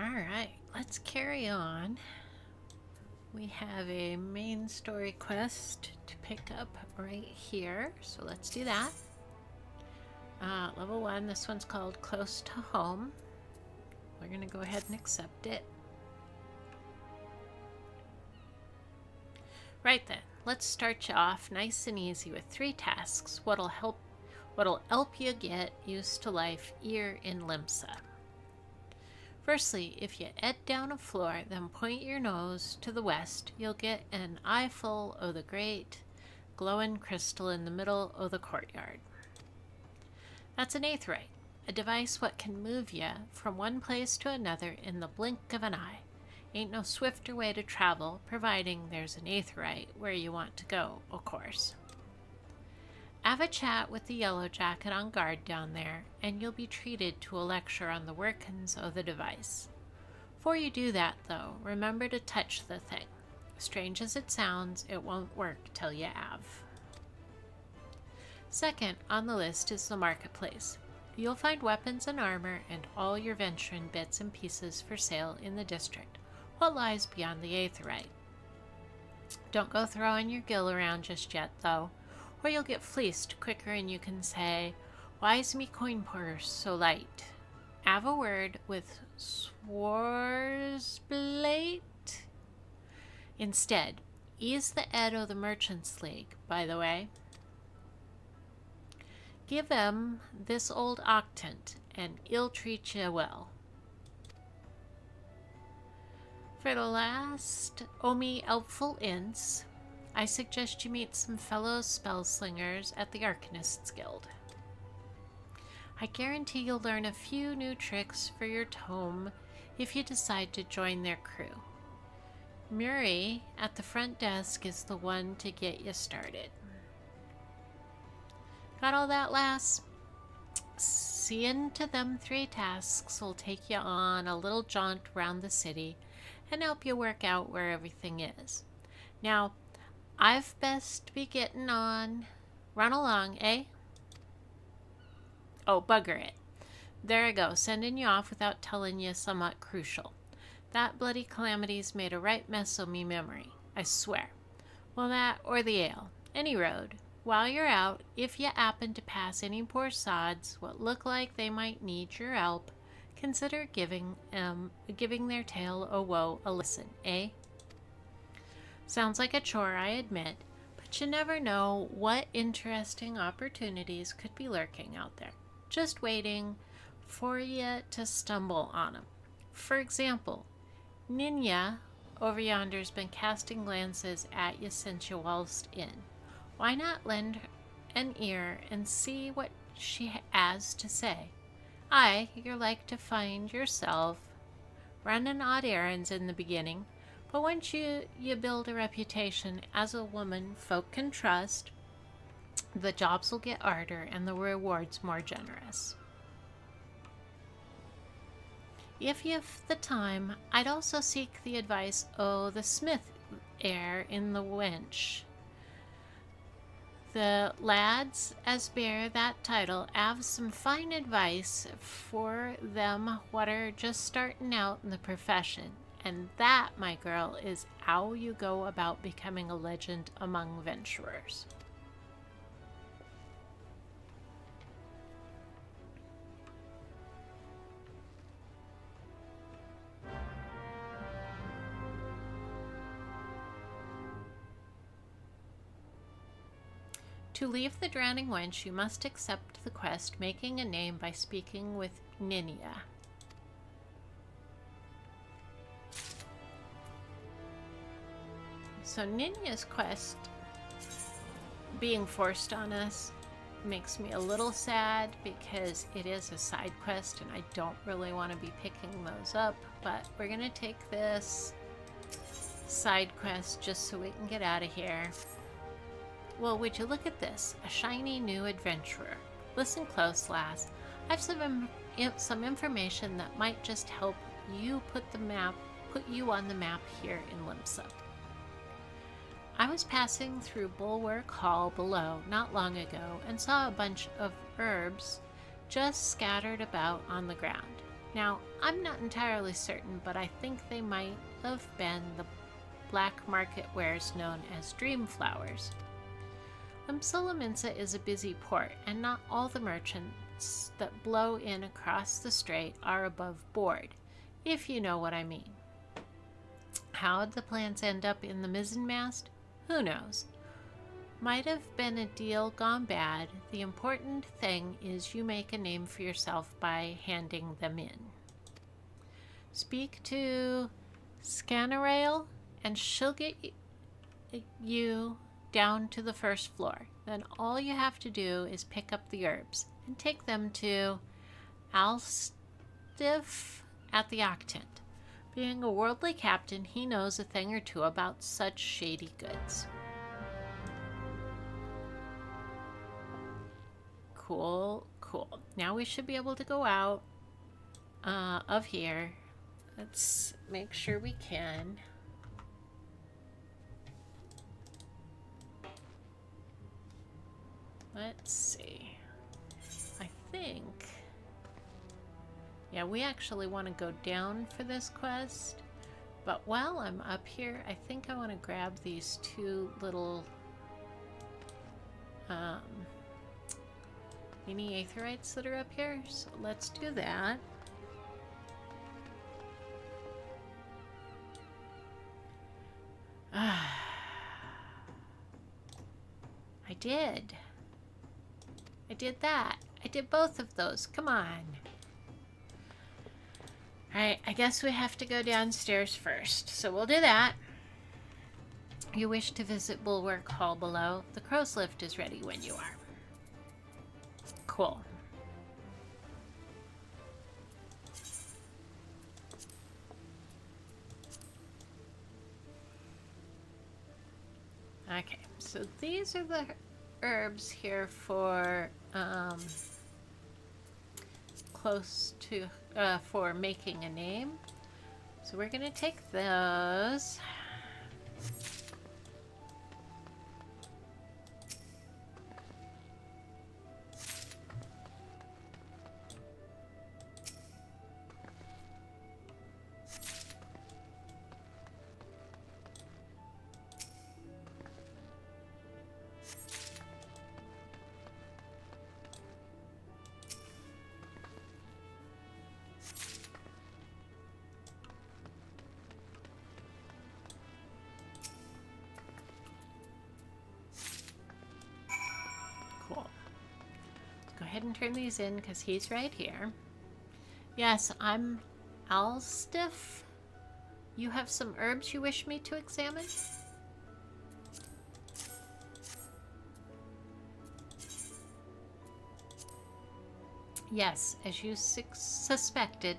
Alright, let's carry on. We have a main story quest to pick up right here, so let's do that. Level 1, this one's called Close to Home. We're going to go ahead and accept it. Right then, let's start you off nice and easy with 3 tasks what'll help you get used to life here in Limsa. Firstly, if you ed down a floor, then point your nose to the west, you'll get an eyeful of the great glowing crystal in the middle of the courtyard. That's an aetheryte, a device what can move you from one place to another in the blink of an eye. Ain't no swifter way to travel, providing there's an aetheryte where you want to go, of course. Have a chat with the yellow jacket on guard down there, and you'll be treated to a lecture on the workings of the device. Before you do that, though, remember to touch the thing. Strange as it sounds, it won't work till you have. Second on the list is the marketplace. You'll find weapons and armor and all your venturing bits and pieces for sale in the district, what lies beyond the aetheryte. Don't go throwing your gill around just yet, though, or you'll get fleeced quicker and you can say, "Why's me coin purse so light?" Have a word with Swarsblade. Instead, ease the ed o' the Merchants League, by the way. Give them this old octant, and he'll treat you well. For the last me helpful ints, I suggest you meet some fellow spell slingers at the Arcanists Guild. I guarantee you'll learn a few new tricks for your tome if you decide to join their crew. Murray at the front desk is the one to get you started. Got all that, lass? Seeing to them 3 tasks will take you on a little jaunt around the city and help you work out where everything is. Now, I've best be getting on. Run along, eh? Oh, bugger it. There I go, sending you off without telling you somewhat crucial. That bloody calamity's made a right mess of me memory, I swear. Well, that or the ale. Any road. While you're out, if you happen to pass any poor sods what look like they might need your help, consider giving their tale o' woe a listen, eh? Sounds like a chore, I admit, but you never know what interesting opportunities could be lurking out there, just waiting for you to stumble on them. For example, Ninya over yonder's been casting glances at you since you waltzed in. Why not lend an ear and see what she has to say? Aye, you're like to find yourself running odd errands in the beginning, but once you build a reputation as a woman folk can trust, the jobs will get harder and the rewards more generous. If you've the time, I'd also seek the advice o' the smith heir in the wench. The lads as bear that title have some fine advice for them what are just starting out in the profession. And that, my girl, is how you go about becoming a legend among venturers. To leave the drowning wench, you must accept the quest, making a name by speaking with Ninya. So Ninya's quest being forced on us makes me a little sad because it is a side quest and I don't really want to be picking those up, but we're going to take this side quest just so we can get out of here. Well, would you look at this? A shiny new adventurer. Listen close, lass. I've some information that might just help you put you on the map here in Limsa. I was passing through Bulwark Hall below not long ago and saw a bunch of herbs just scattered about on the ground. Now, I'm not entirely certain, but I think they might have been the black market wares known as dream flowers. Limsolaminsa is a busy port, and not all the merchants that blow in across the strait are above board, if you know what I mean. How'd the plants end up in the mizzenmast? Who knows? Might have been a deal gone bad. The important thing is you make a name for yourself by handing them in. Speak to Scanarail, and she'll get you down to the first floor. Then all you have to do is pick up the herbs and take them to Alstiff at the Octant. Being a worldly captain, he knows a thing or two about such shady goods. Cool, cool. Now we should be able to go out of here. Let's make sure we can. Let's see. I think... Yeah, we actually want to go down for this quest. But while I'm up here, I think I want to grab these two little mini aetherites that are up here. So let's do that. I did. I did that. I did both of those. Come on. Alright, I guess we have to go downstairs first. So we'll do that. You wish to visit Bulwark Hall below? The crow's lift is ready when you are. Cool. Okay, so these are the herbs here for close to for making a name. So we're gonna take those. Go ahead and turn these in because he's right here. Yes, I'm Alstiff. You have some herbs you wish me to examine? Yes, as you suspected,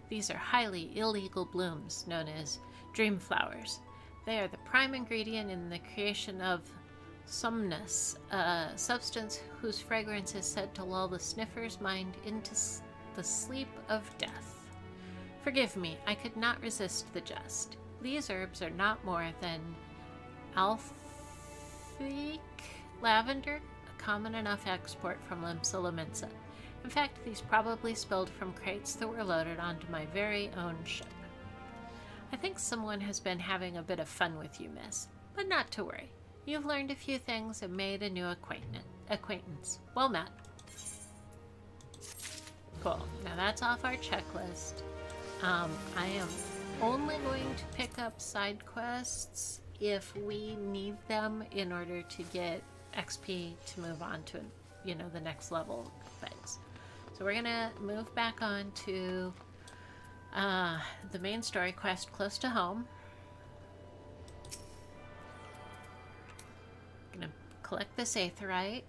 these are highly illegal blooms known as dream flowers. They are the prime ingredient in the creation of somnus, a substance whose fragrance is said to lull the sniffer's mind into the sleep of death. Forgive me, I could not resist the jest. These herbs are not more than alphic lavender, a common enough export from Limsolaminsa. In fact, these probably spilled from crates that were loaded onto my very own ship. I think someone has been having a bit of fun with you, miss, but not to worry. You've learned a few things and made a new acquaintance. Well met. Cool. Now that's off our checklist. I am only going to pick up side quests if we need them in order to get XP to move on to, the next level things. So we're gonna move back on to the main story quest close to home. Gonna collect this aetherite.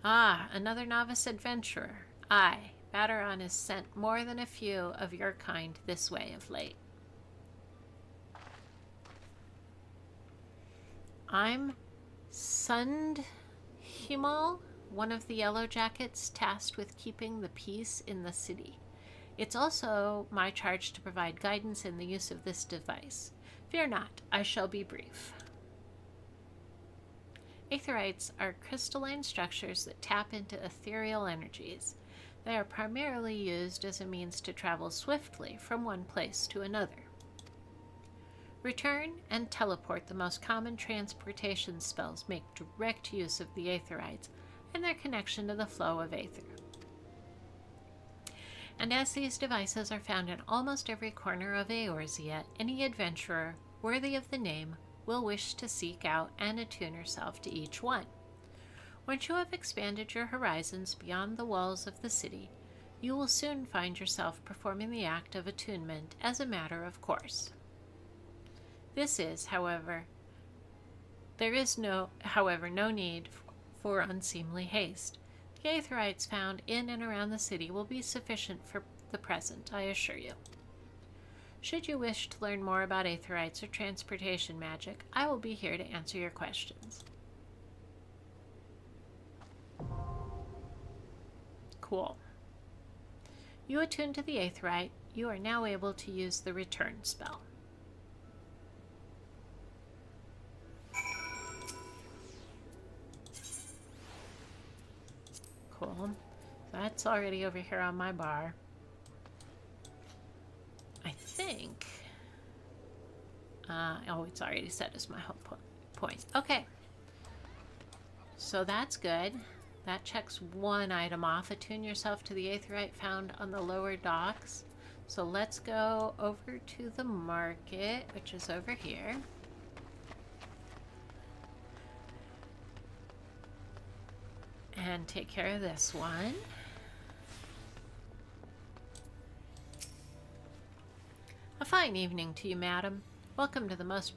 Ah, another novice adventurer. Aye, Bateron has sent more than a few of your kind this way of late. I'm Sundhimal, one of the Yellow Jackets tasked with keeping the peace in the city. It's also my charge to provide guidance in the use of this device. Fear not, I shall be brief. Aetherites are crystalline structures that tap into ethereal energies. They are primarily used as a means to travel swiftly from one place to another. Return and teleport, the most common transportation spells, make direct use of the Aetherites and their connection to the flow of Aether. And as these devices are found in almost every corner of Eorzea, any adventurer worthy of the name will wish to seek out and attune herself to each one. Once you have expanded your horizons beyond the walls of the city, you will soon find yourself performing the act of attunement as a matter of course. There is no need for unseemly haste. The Aetherites found in and around the city will be sufficient for the present, I assure you. Should you wish to learn more about Aetherites or transportation magic, I will be here to answer your questions. Cool. You attune to the Aetherite. You are now able to use the return spell. Cool. That's already over here on my bar. I think... it's already set as my whole point. Okay. So that's good. That checks one item off. Attune yourself to the Aetherite found on the lower docks. So let's go over to the market, which is over here. And take care of this one. A fine evening to you, madam. Welcome to the most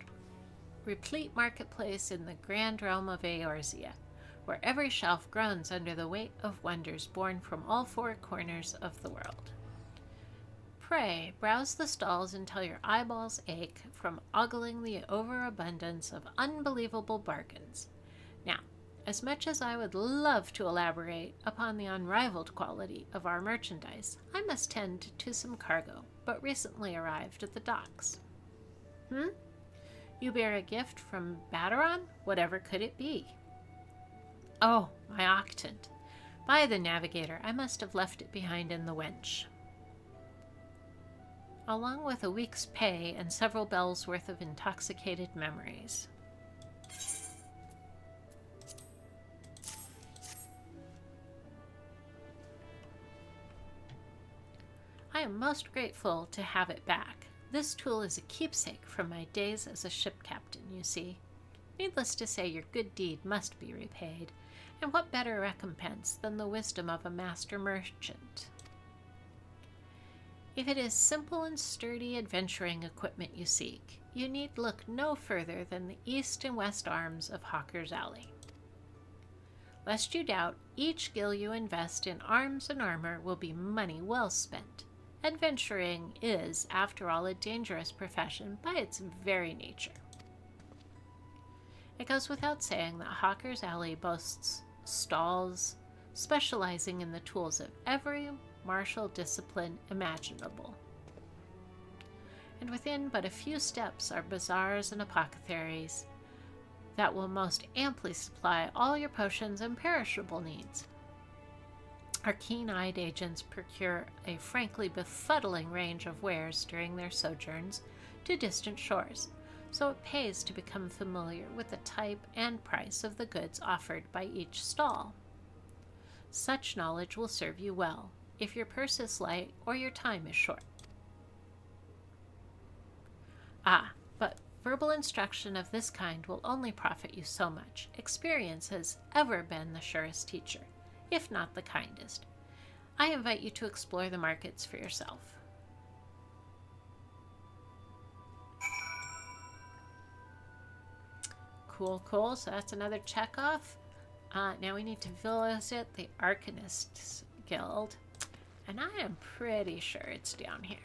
replete marketplace in the grand realm of Eorzea, where every shelf groans under the weight of wonders born from all four corners of the world. Pray, browse the stalls until your eyeballs ache from ogling the overabundance of unbelievable bargains. Now, as much as I would love to elaborate upon the unrivaled quality of our merchandise, I must tend to some cargo, but recently arrived at the docks. You bear a gift from Baderon? Whatever could it be? Oh, my octant. By the navigator, I must have left it behind in the wench. Along with a week's pay and several bells worth of intoxicated memories. I am most grateful to have it back. This tool is a keepsake from my days as a ship captain, you see. Needless to say, your good deed must be repaid, and what better recompense than the wisdom of a master merchant? If it is simple and sturdy adventuring equipment you seek, you need look no further than the east and west arms of Hawker's Alley. Lest you doubt, each gil you invest in arms and armor will be money well spent. Adventuring is, after all, a dangerous profession by its very nature. It goes without saying that Hawker's Alley boasts stalls specializing in the tools of every martial discipline imaginable. And within but a few steps are bazaars and apothecaries that will most amply supply all your potions and perishable needs. Our keen-eyed agents procure a frankly befuddling range of wares during their sojourns to distant shores, so it pays to become familiar with the type and price of the goods offered by each stall. Such knowledge will serve you well, if your purse is light or your time is short. But verbal instruction of this kind will only profit you so much. Experience has ever been the surest teacher, if not the kindest. I invite you to explore the markets for yourself. Cool. So that's another check off. Now we need to visit the Arcanist Guild. And I am pretty sure it's down here.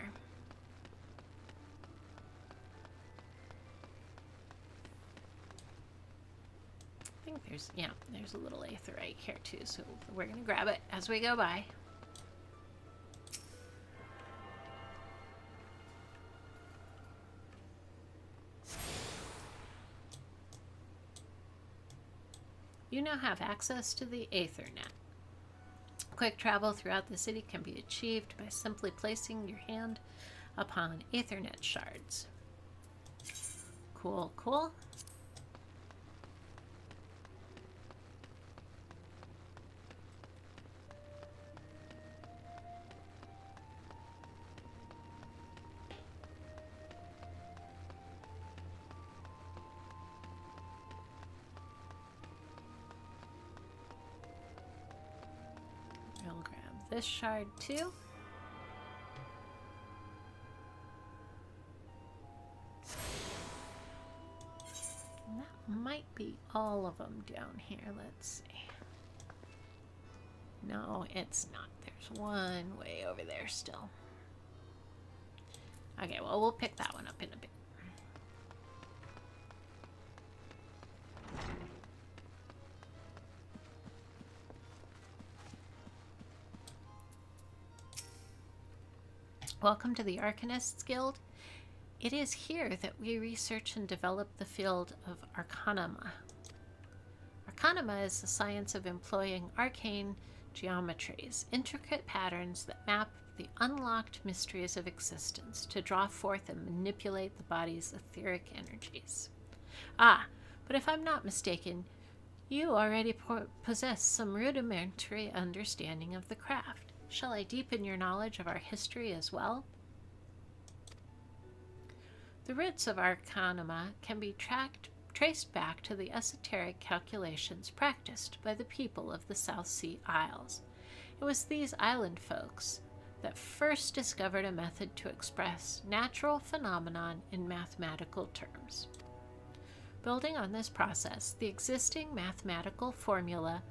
I think there's a little aetherite here too, so we're going to grab it as we go by. You now have access to the Aethernet. Quick travel throughout the city can be achieved by simply placing your hand upon Aethernet shards. Cool, cool. I'll grab this shard too. And that might be all of them down here. Let's see. No, it's not. There's one way over there still. Okay, well, we'll pick that one up in a bit. Welcome to the Arcanists Guild. It is here that we research and develop the field of Arcanima. Arcanima is the science of employing arcane geometries, intricate patterns that map the unlocked mysteries of existence to draw forth and manipulate the body's etheric energies. Ah, but if I'm not mistaken, you already possess some rudimentary understanding of the craft. Shall I deepen your knowledge of our history as well? The roots of Arcanima can be traced back to the esoteric calculations practiced by the people of the South Sea Isles. It was these island folks that first discovered a method to express natural phenomenon in mathematical terms. Building on this process, the existing mathematical formula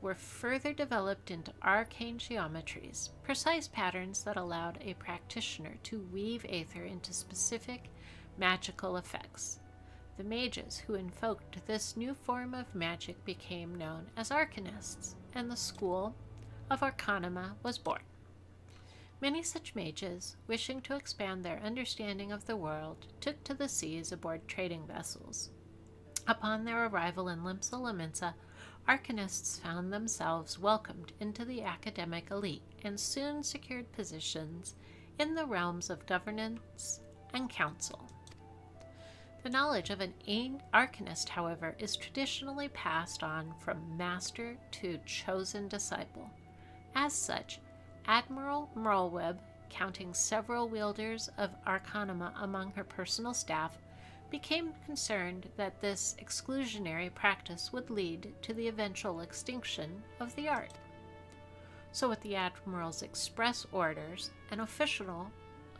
were further developed into arcane geometries, precise patterns that allowed a practitioner to weave aether into specific magical effects. The mages who invoked this new form of magic became known as Arcanists, and the school of Arcanima was born. Many such mages, wishing to expand their understanding of the world, took to the seas aboard trading vessels. Upon their arrival in Limsa Lominsa, Arcanists found themselves welcomed into the academic elite and soon secured positions in the realms of governance and council. The knowledge of an Arcanist, however, is traditionally passed on from master to chosen disciple. As such, Admiral Merlweb, counting several wielders of Arcanima among her personal staff, became concerned that this exclusionary practice would lead to the eventual extinction of the art. So with the Admiral's express orders, an official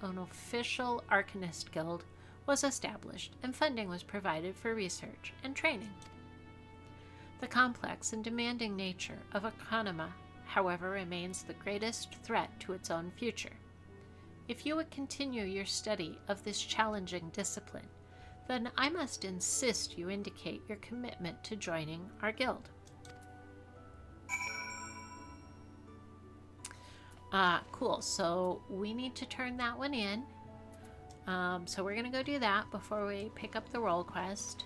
Arcanist guild was established and funding was provided for research and training. The complex and demanding nature of Arcanima, however, remains the greatest threat to its own future. If you would continue your study of this challenging discipline, then I must insist you indicate your commitment to joining our guild. Cool. So we need to turn that one in. So we're going to go do that before we pick up the role quest.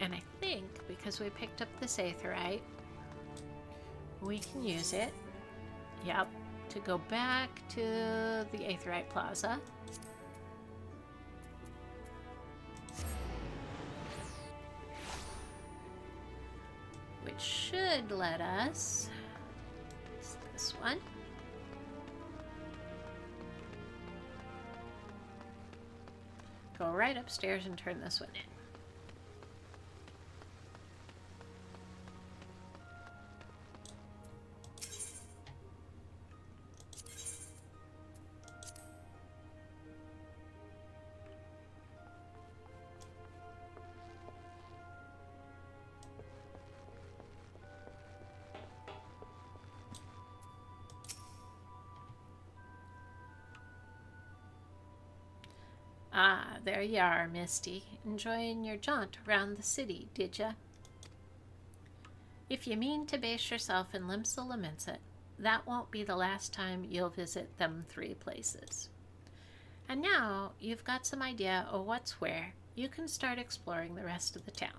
And I think because we picked up this aetherite, we can use it, yep, to go back to the Aetherite Plaza. Which should let us, it's this one, go right upstairs and turn this one in. Ah, there you are, Misty. Enjoying your jaunt around the city, did ya? If you mean to base yourself in Limsa Lominsa, that won't be the last time you'll visit them three places. And now you've got some idea of what's where, you can start exploring the rest of the town.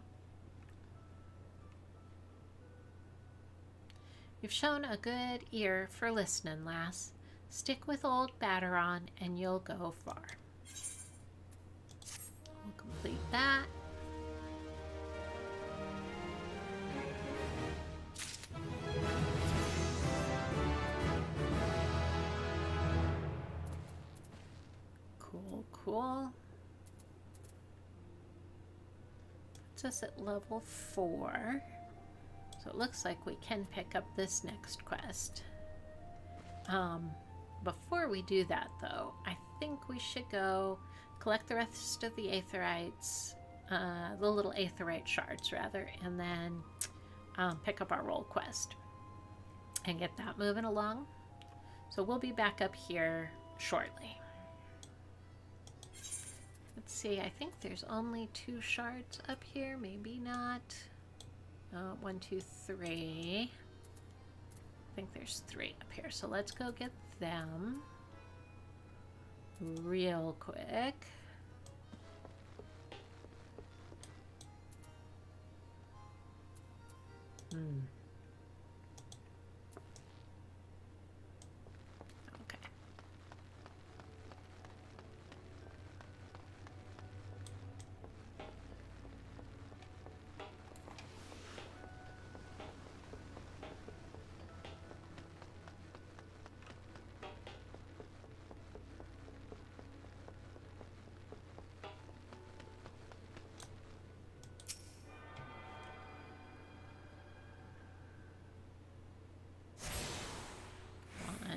You've shown a good ear for listening, lass. Stick with old Batteron and you'll go far. We'll complete that. Cool. Puts us at level 4. So it looks like we can pick up this next quest. Before we do that, though, I think we should go collect the rest of the aetherites, the little aetherite shards, rather, and then pick up our roll quest and get that moving along. So we'll be back up here shortly. Let's see, I think there's only 2 shards up here, maybe not. 1, 2, 3. I think there's 3 up here, so let's go get them real quick. Okay.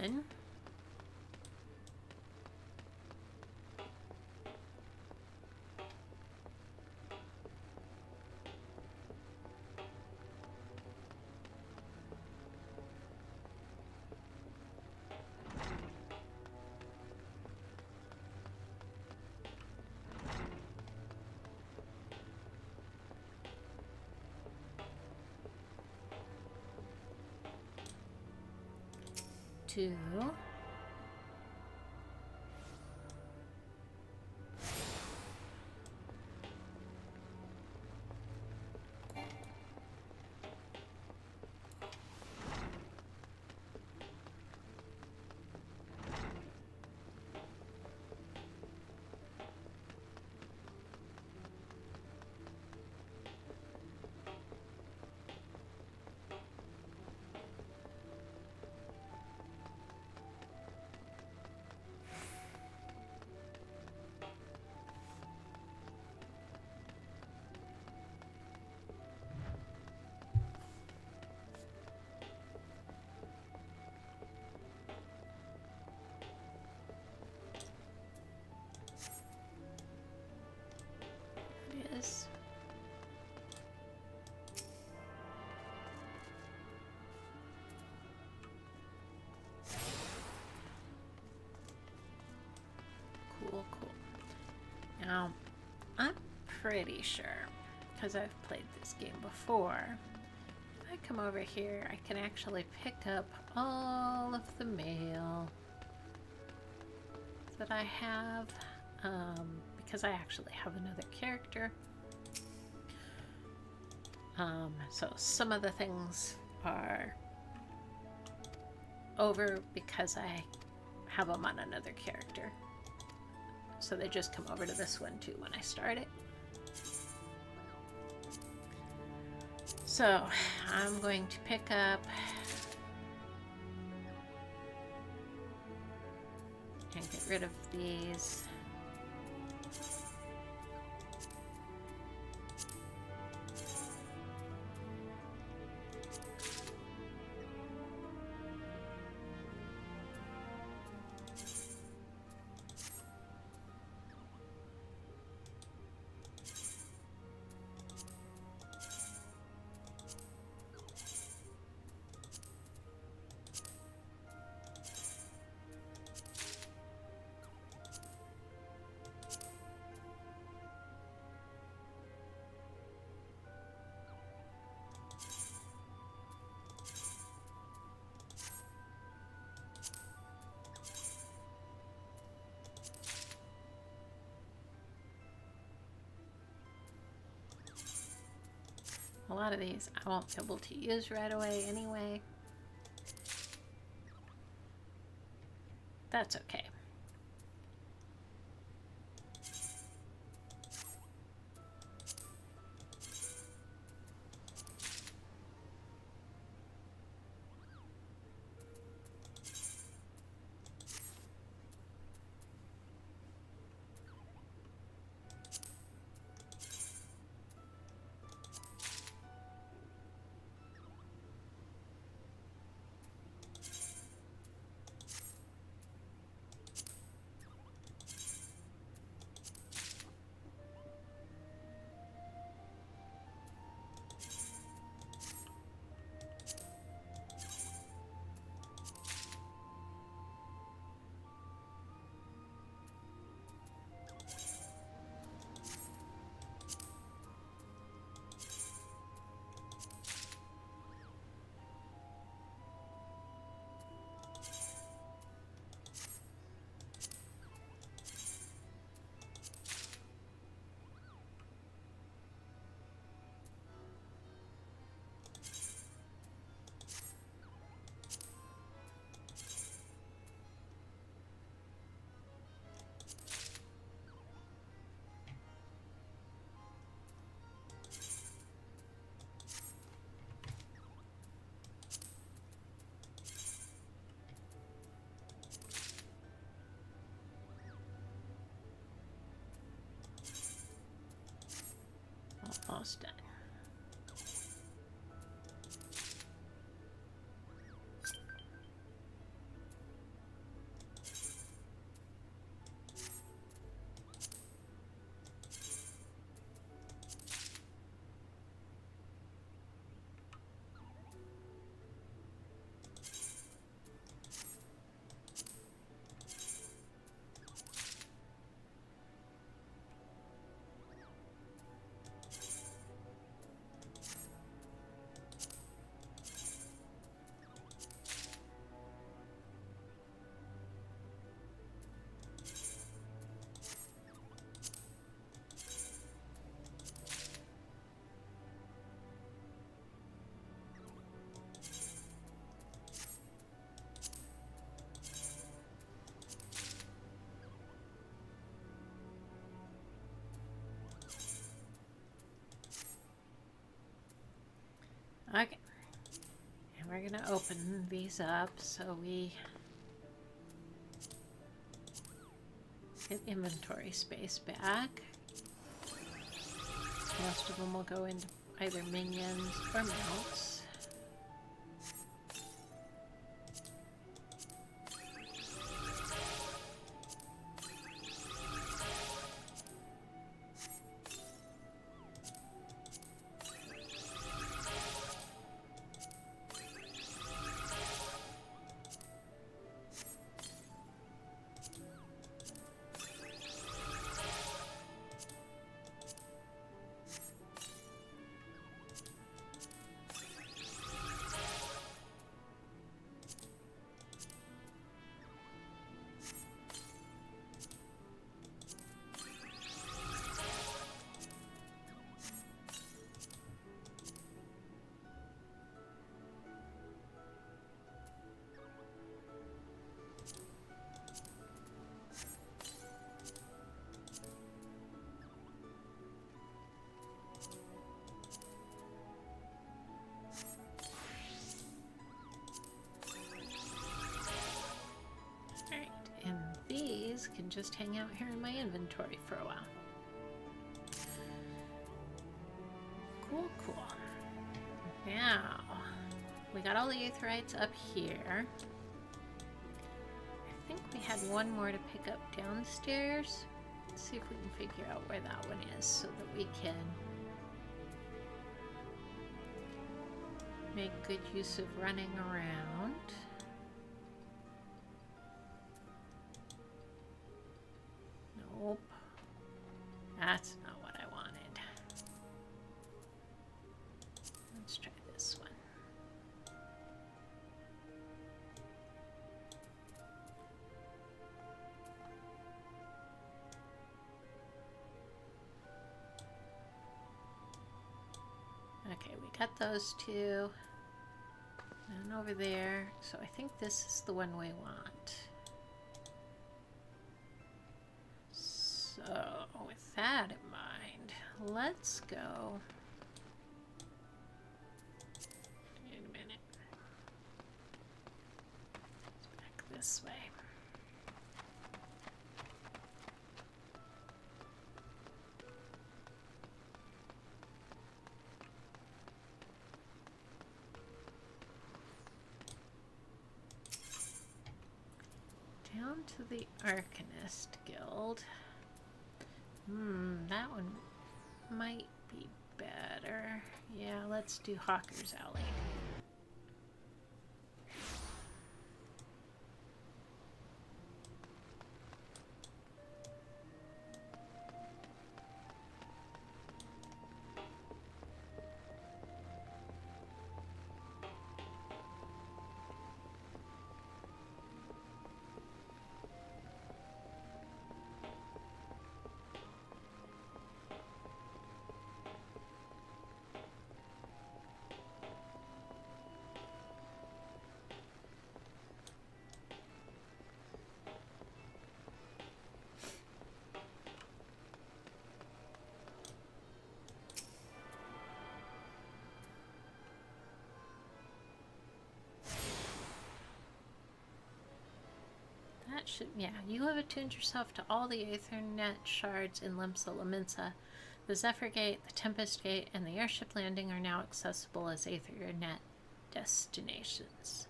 One. Two. Yes. Cool. Now, I'm pretty sure, because I've played this game before, if I come over here, I can actually pick up all of the mail that I have, because I actually have another character. So some of the things are over because I have them on another character. So they just come over to this one too when I start it. So I'm going to pick up and get rid of these. A lot of these I won't be able to use right away anyway. That's okay. Almost done. Okay, and we're gonna open these up so we get inventory space back. Most of them will go into either minions or mounts. Can just hang out here in my inventory for a while. Cool, cool. Now, we got all the aetherites up here. I think we had one more to pick up downstairs. Let's see if we can figure out where that one is so that we can make good use of running around. Nope. That's not what I wanted. Let's try this one. Okay, got those two. And over there. So I think this is the one we want. So with that in mind, let's go. Wait a minute. It's back this way. Down to the Arcanist Guild. That one might be better. Yeah, let's do Hawker's Alley. Yeah, you have attuned yourself to all the Aethernet shards in Limsa Laminsa. The Zephyr Gate, the Tempest Gate, and the airship landing are now accessible as Aethernet destinations.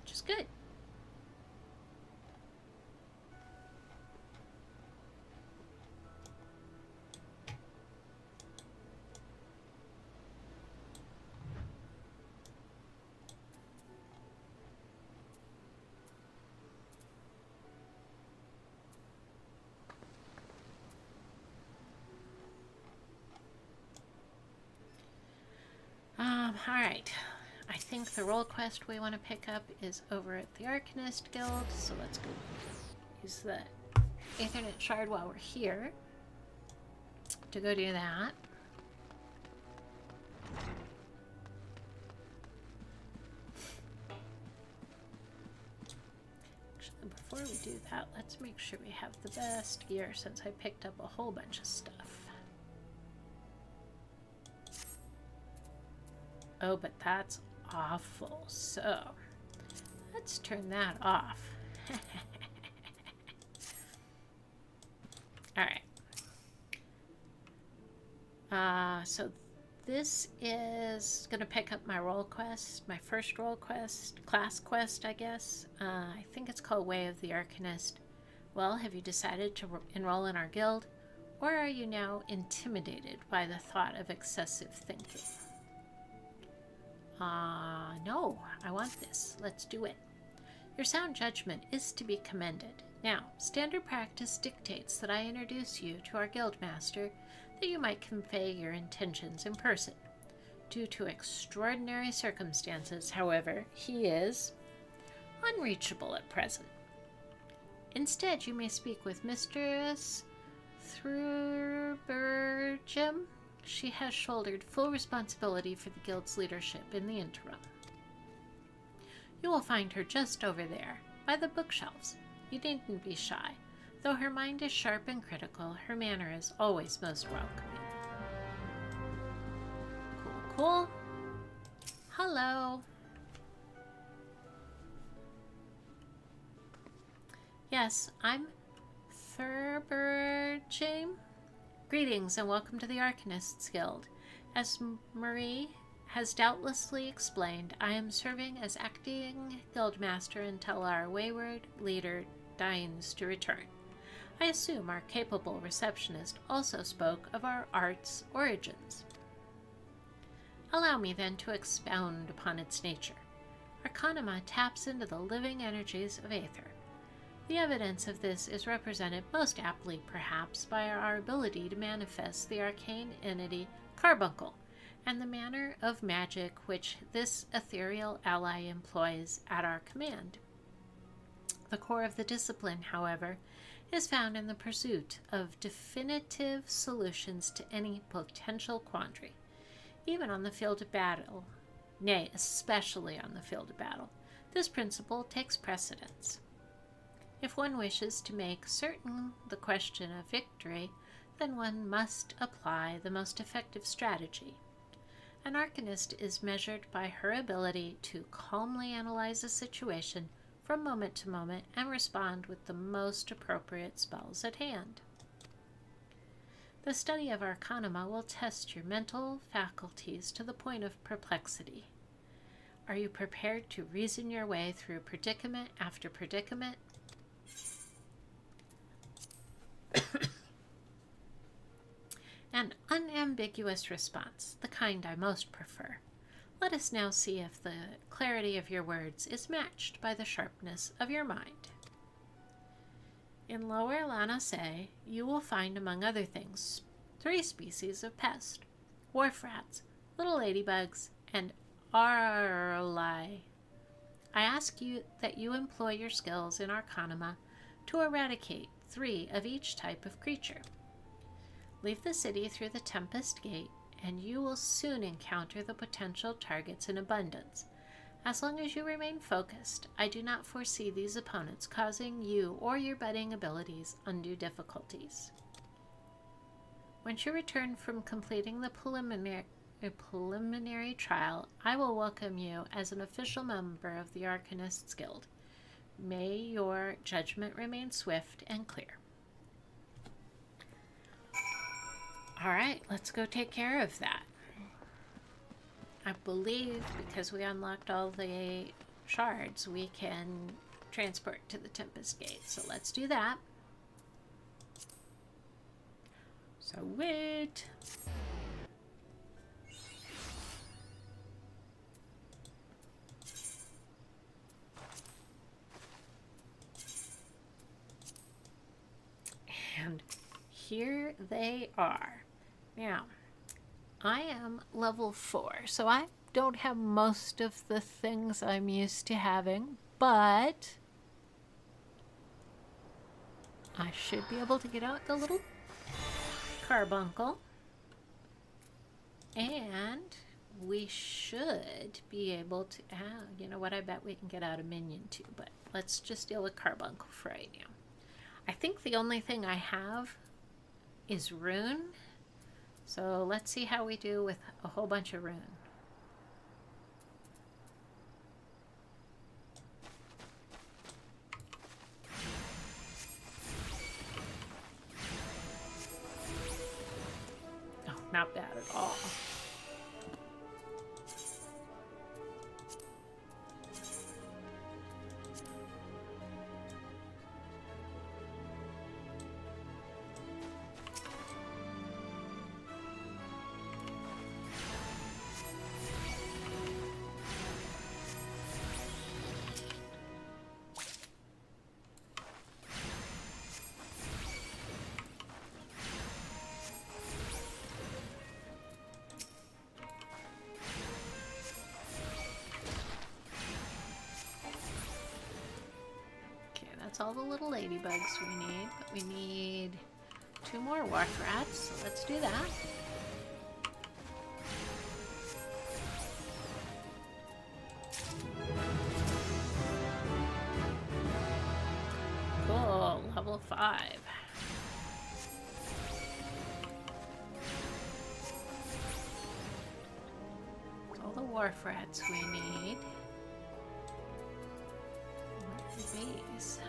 Which is good. Alright, I think the role quest we want to pick up is over at the Arcanist Guild, so let's go use the Aethernet shard while we're here to go do that. Actually, before we do that, let's make sure we have the best gear since I picked up a whole bunch of stuff. Oh, but that's awful. So, let's turn that off. Alright. So this is going to pick up my role quest, my first role quest, class quest, I guess. I think it's called Way of the Arcanist. Well, have you decided to enroll in our guild? Or are you now intimidated by the thought of excessive thinking? No, I want this. Let's do it. Your sound judgment is to be commended. Now, standard practice dictates that I introduce you to our guildmaster, that you might convey your intentions in person. Due to extraordinary circumstances, however, he is unreachable at present. Instead, you may speak with Mistress Thurbergem. She has shouldered full responsibility for the guild's leadership in the interim. You will find her just over there, by the bookshelves. You needn't be shy. Though her mind is sharp and critical, her manner is always most welcoming. Cool, cool. Hello. Yes, I'm Thurbergem. Greetings and welcome to the Arcanists Guild. As Marie has doubtlessly explained, I am serving as acting guildmaster until our wayward leader deigns to return. I assume our capable receptionist also spoke of our art's origins. Allow me then to expound upon its nature. Arcanima taps into the living energies of Aether. The evidence of this is represented most aptly, perhaps, by our ability to manifest the arcane entity Carbuncle, and the manner of magic which this ethereal ally employs at our command. The core of the discipline, however, is found in the pursuit of definitive solutions to any potential quandary, even on the field of battle, nay, especially on the field of battle. This principle takes precedence. If one wishes to make certain the question of victory, then one must apply the most effective strategy. An Arcanist is measured by her ability to calmly analyze a situation from moment to moment and respond with the most appropriate spells at hand. The study of Arcanima will test your mental faculties to the point of perplexity. Are you prepared to reason your way through predicament after predicament? An unambiguous response, the kind I most prefer. Let us now see if the clarity of your words is matched by the sharpness of your mind. In Lower Lanase, you will find, among other things, 3 species of pest: wharf rats, little ladybugs, and arli. I ask you that you employ your skills in Arcanima to eradicate 3 of each type of creature. Leave the city through the Tempest Gate, and you will soon encounter the potential targets in abundance. As long as you remain focused, I do not foresee these opponents causing you or your budding abilities undue difficulties. Once you return from completing the preliminary trial, I will welcome you as an official member of the Arcanists Guild. May your judgment remain swift and clear. Alright, let's go take care of that. I believe because we unlocked all the shards, we can transport to the Tempest Gate. So let's do that. So wait. And here they are. Now, I am level 4, so I don't have most of the things I'm used to having, but I should be able to get out the little carbuncle, and we should be able to, you know what, I bet we can get out a minion too, but let's just deal with carbuncle for right now. I think the only thing I have is rune. So let's see how we do with a whole bunch of rune. Oh, not bad at all. That's all the little ladybugs we need, but we need 2 more wharf rats, so let's do that. Cool, level 5. That's all the wharf rats we need. What are these?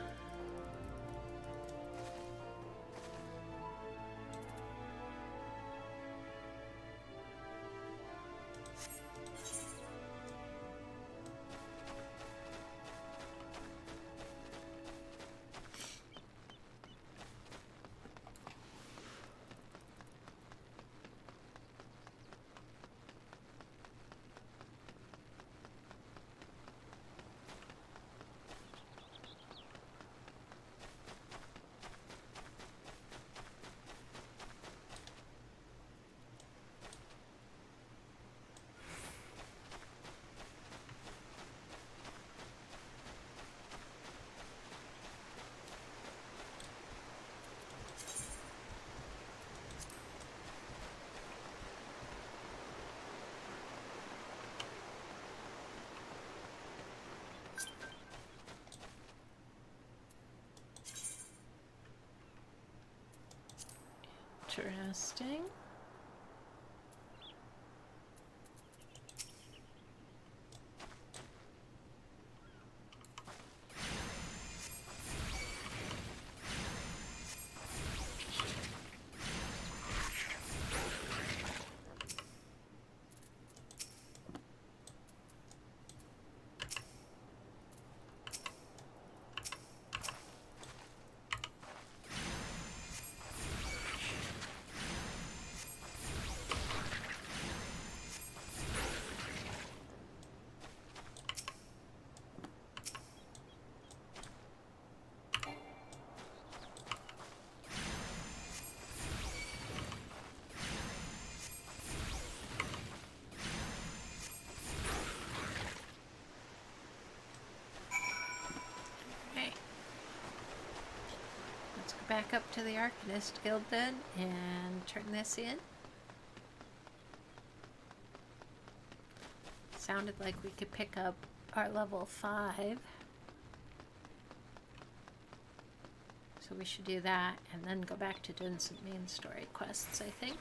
Interesting. Back up to the Arcanist Guild then and turn this in. Sounded like we could pick up our level 5. So we should do that and then go back to doing some main story quests, I think.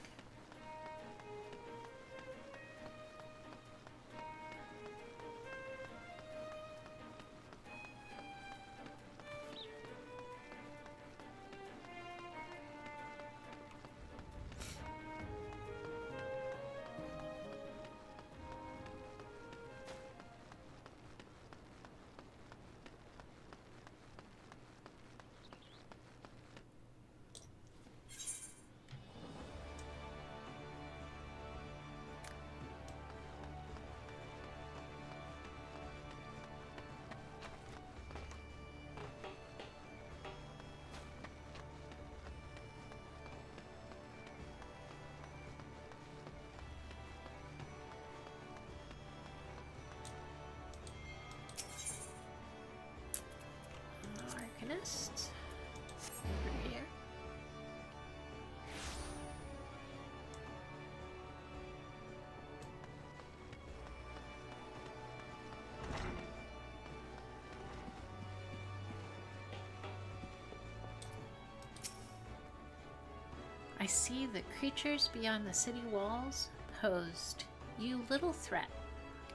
Arcanist over here. I see the creatures beyond the city walls posed. You little threat.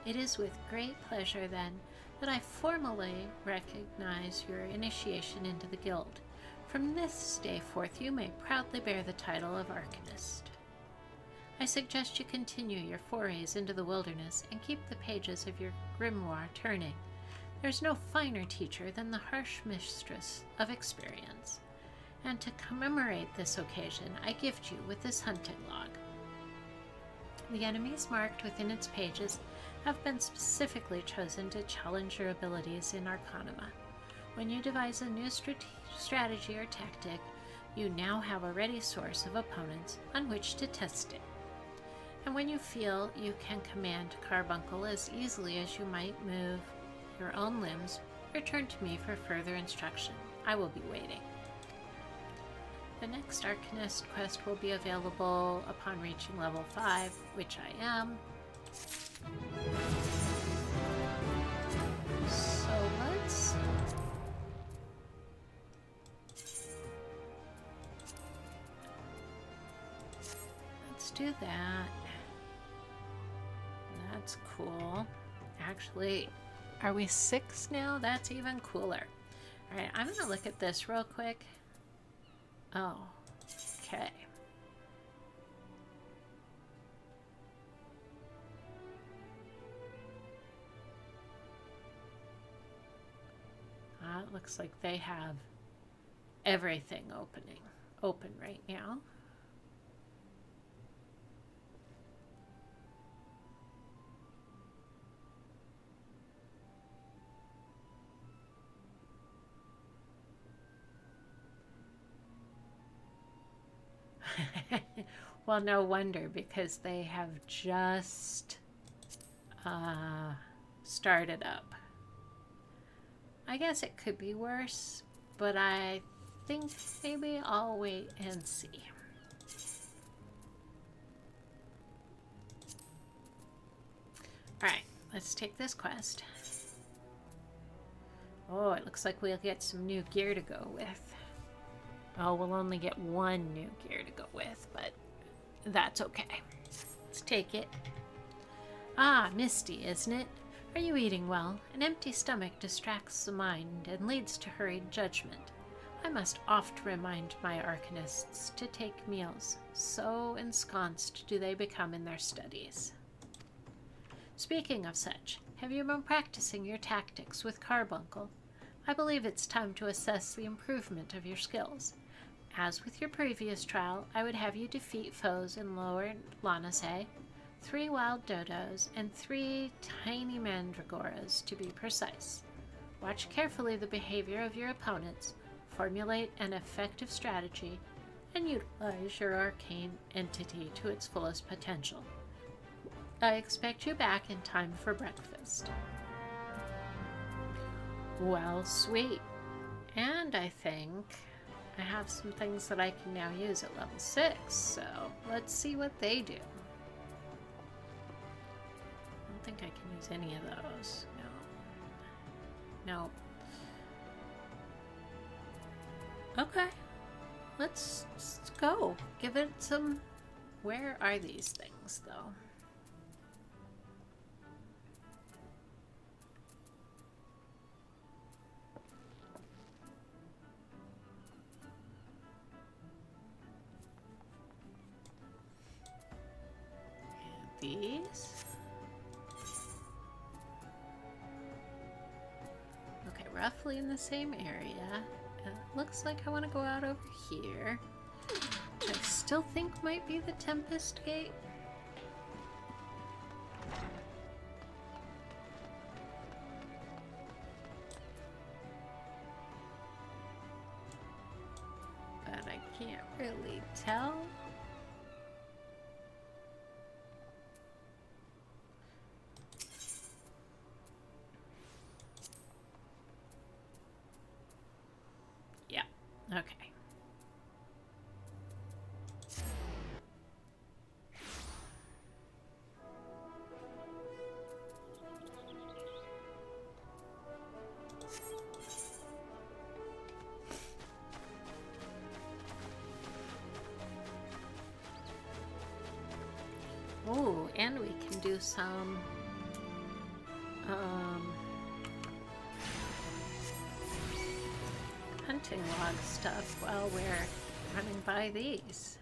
It is with great pleasure, then, that I formally recognize your initiation into the guild. From this day forth, you may proudly bear the title of Arcanist. I suggest you continue your forays into the wilderness and keep the pages of your grimoire turning. There's no finer teacher than the harsh mistress of experience. And to commemorate this occasion, I gift you with this hunting log. The enemies marked within its pages have been specifically chosen to challenge your abilities in Arcanima. When you devise a new strategy or tactic, you now have a ready source of opponents on which to test it. And when you feel you can command Carbuncle as easily as you might move your own limbs, return to me for further instruction. I will be waiting. The next Arcanist quest will be available upon reaching level 5, which I am. So let's do that. That's cool. Actually, are we 6 now? That's even cooler. Alright, I'm gonna look at this real quick. Oh, okay. It looks like they have everything open right now. Well, no wonder, because they have just started up. I guess it could be worse, but I think maybe I'll wait and see. Alright, let's take this quest. Oh, it looks like we'll get some new gear to go with. Oh, we'll only get one new gear to go with, but that's okay. Let's take it. Ah, Misty, isn't it? Are you eating well? An empty stomach distracts the mind and leads to hurried judgment. I must oft remind my Arcanists to take meals. So ensconced do they become in their studies. Speaking of such, have you been practicing your tactics with Carbuncle? I believe it's time to assess the improvement of your skills. As with your previous trial, I would have you defeat foes in Lower Lanase, 3 wild dodos, and 3 tiny mandragoras to be precise. Watch carefully the behavior of your opponents, formulate an effective strategy, and utilize your arcane entity to its fullest potential. I expect you back in time for breakfast. Well, sweet. And I think I have some things that I can now use at level 6, so let's see what they do. I don't think I can use any of those. No. Okay. Let's go. Give it some... Where are these things, though? These. Okay, roughly in the same area. Looks like I want to go out over here, which I still think might be the Tempest Gate. But I can't really tell. Okay. Oh, and we can do some hunting log stuff while we're running by these.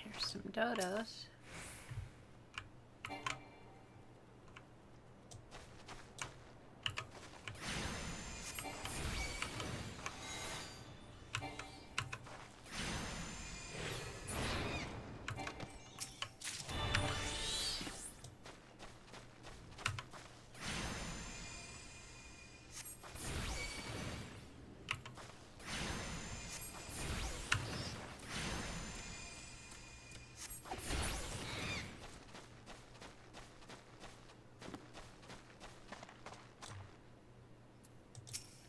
Here's some dodos.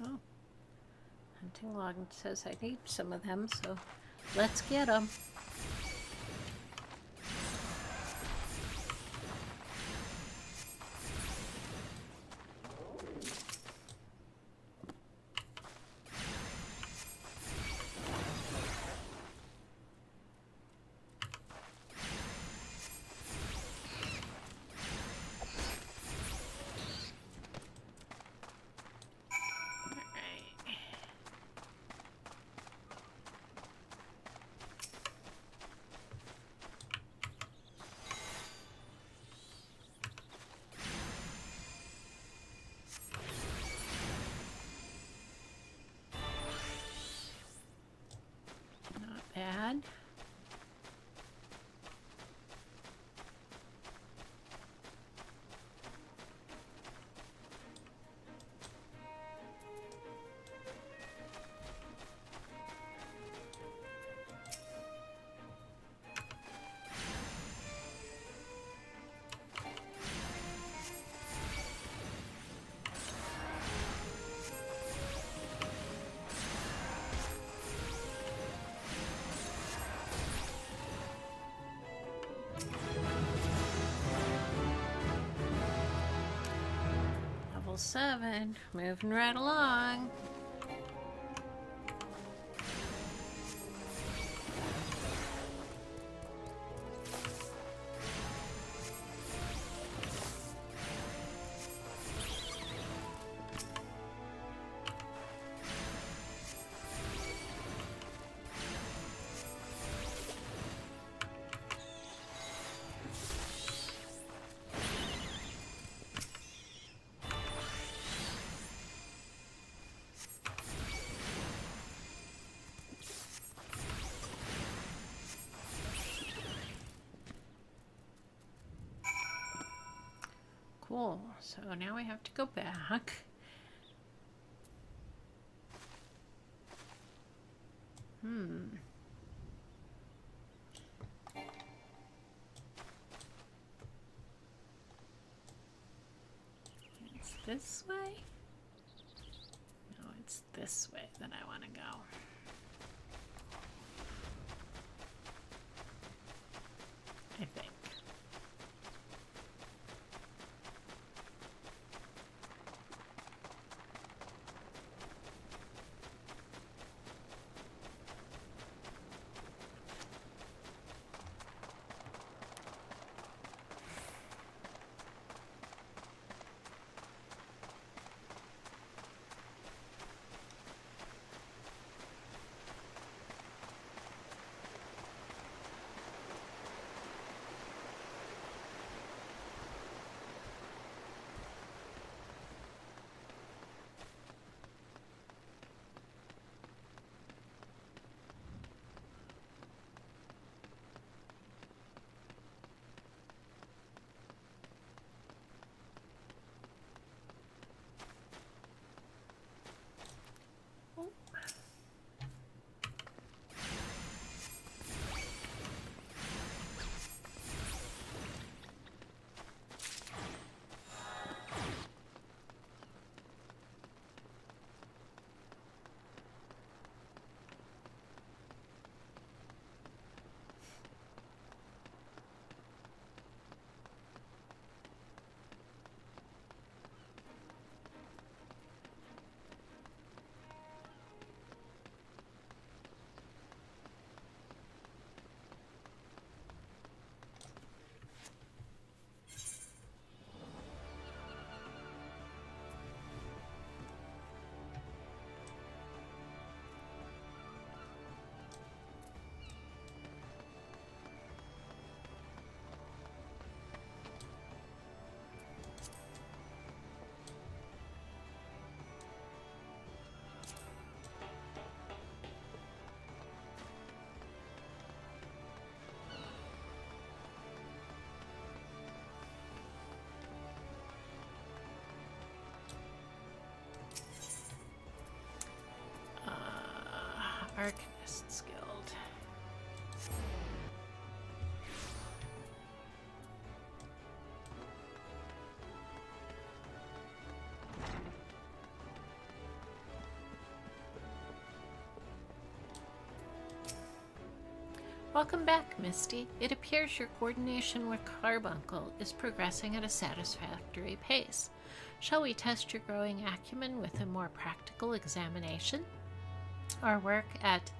Oh, hunting log says I need some of them, so let's get them. on. Level 7, moving right along. Cool. So now we have to go back. It's this way? No, it's this way that I want to go. I think. Arcanist Guild. Welcome back, Misty. It appears your coordination with Carbuncle is progressing at a satisfactory pace. Shall we test your growing acumen with a more practical examination? Our work at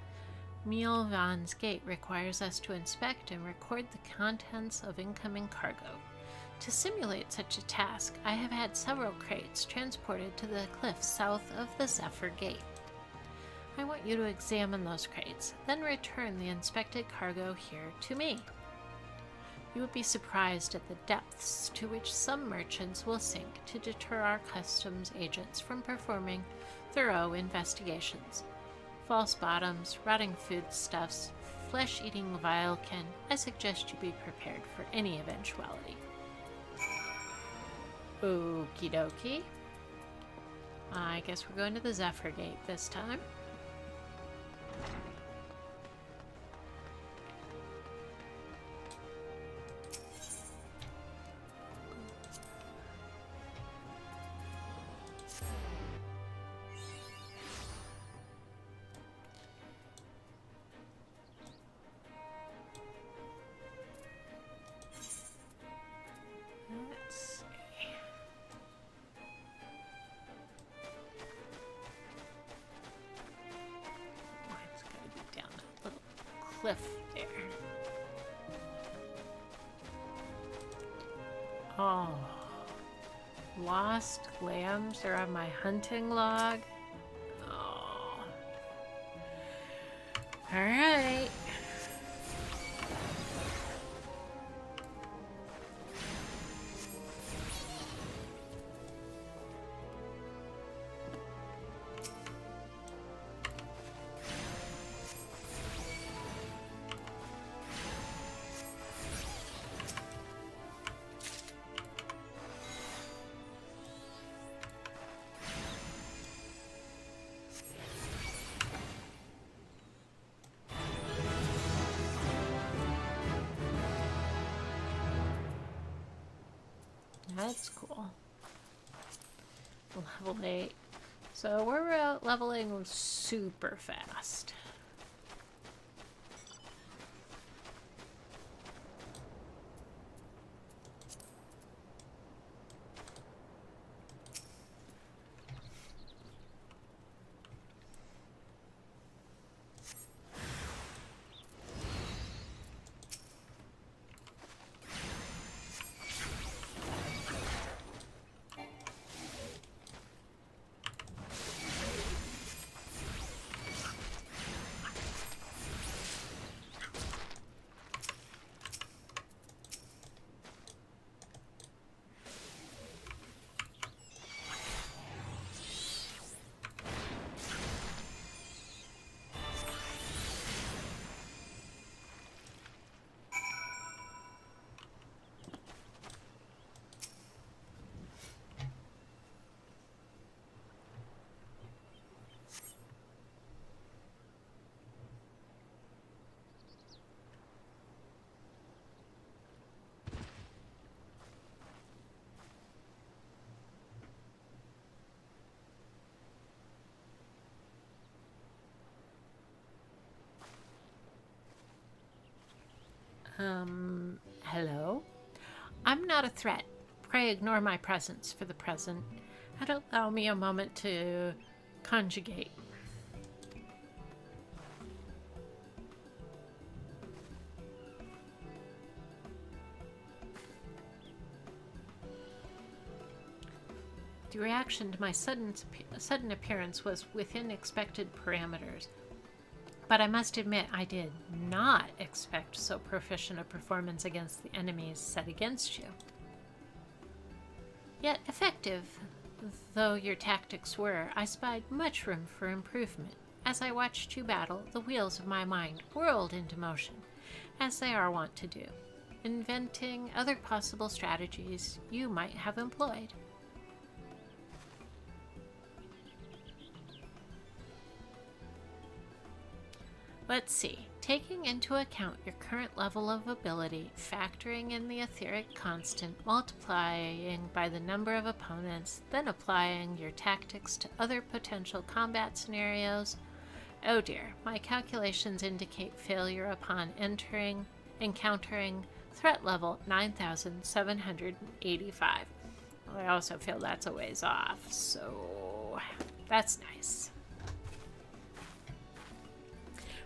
Mielvan's Gate requires us to inspect and record the contents of incoming cargo. To simulate such a task, I have had several crates transported to the cliffs south of the Zephyr Gate. I want you to examine those crates, then return the inspected cargo here to me. You would be surprised at the depths to which some merchants will sink to deter our customs agents from performing thorough investigations. False bottoms, rotting foodstuffs, flesh-eating vilekin, I suggest you be prepared for any eventuality. Okie dokie. I guess we're going to the Zephyr Gate this time. Cliff there. Oh, lost lambs are on my hunting log. Oh, all right. That's cool. Level 8. So we're leveling super fast. Hello? I'm not a threat. Pray ignore my presence for the present and allow me a moment to conjugate. The reaction to my sudden appearance was within expected parameters. But I must admit, I did not expect so proficient a performance against the enemies set against you. Yet effective though your tactics were, I spied much room for improvement. As I watched you battle, the wheels of my mind whirled into motion, as they are wont to do, inventing other possible strategies you might have employed. Let's see. Taking into account your current level of ability, factoring in the etheric constant, multiplying by the number of opponents, then applying your tactics to other potential combat scenarios. Oh dear, my calculations indicate failure upon encountering threat level 9,785. Well, I also feel that's a ways off, so that's nice.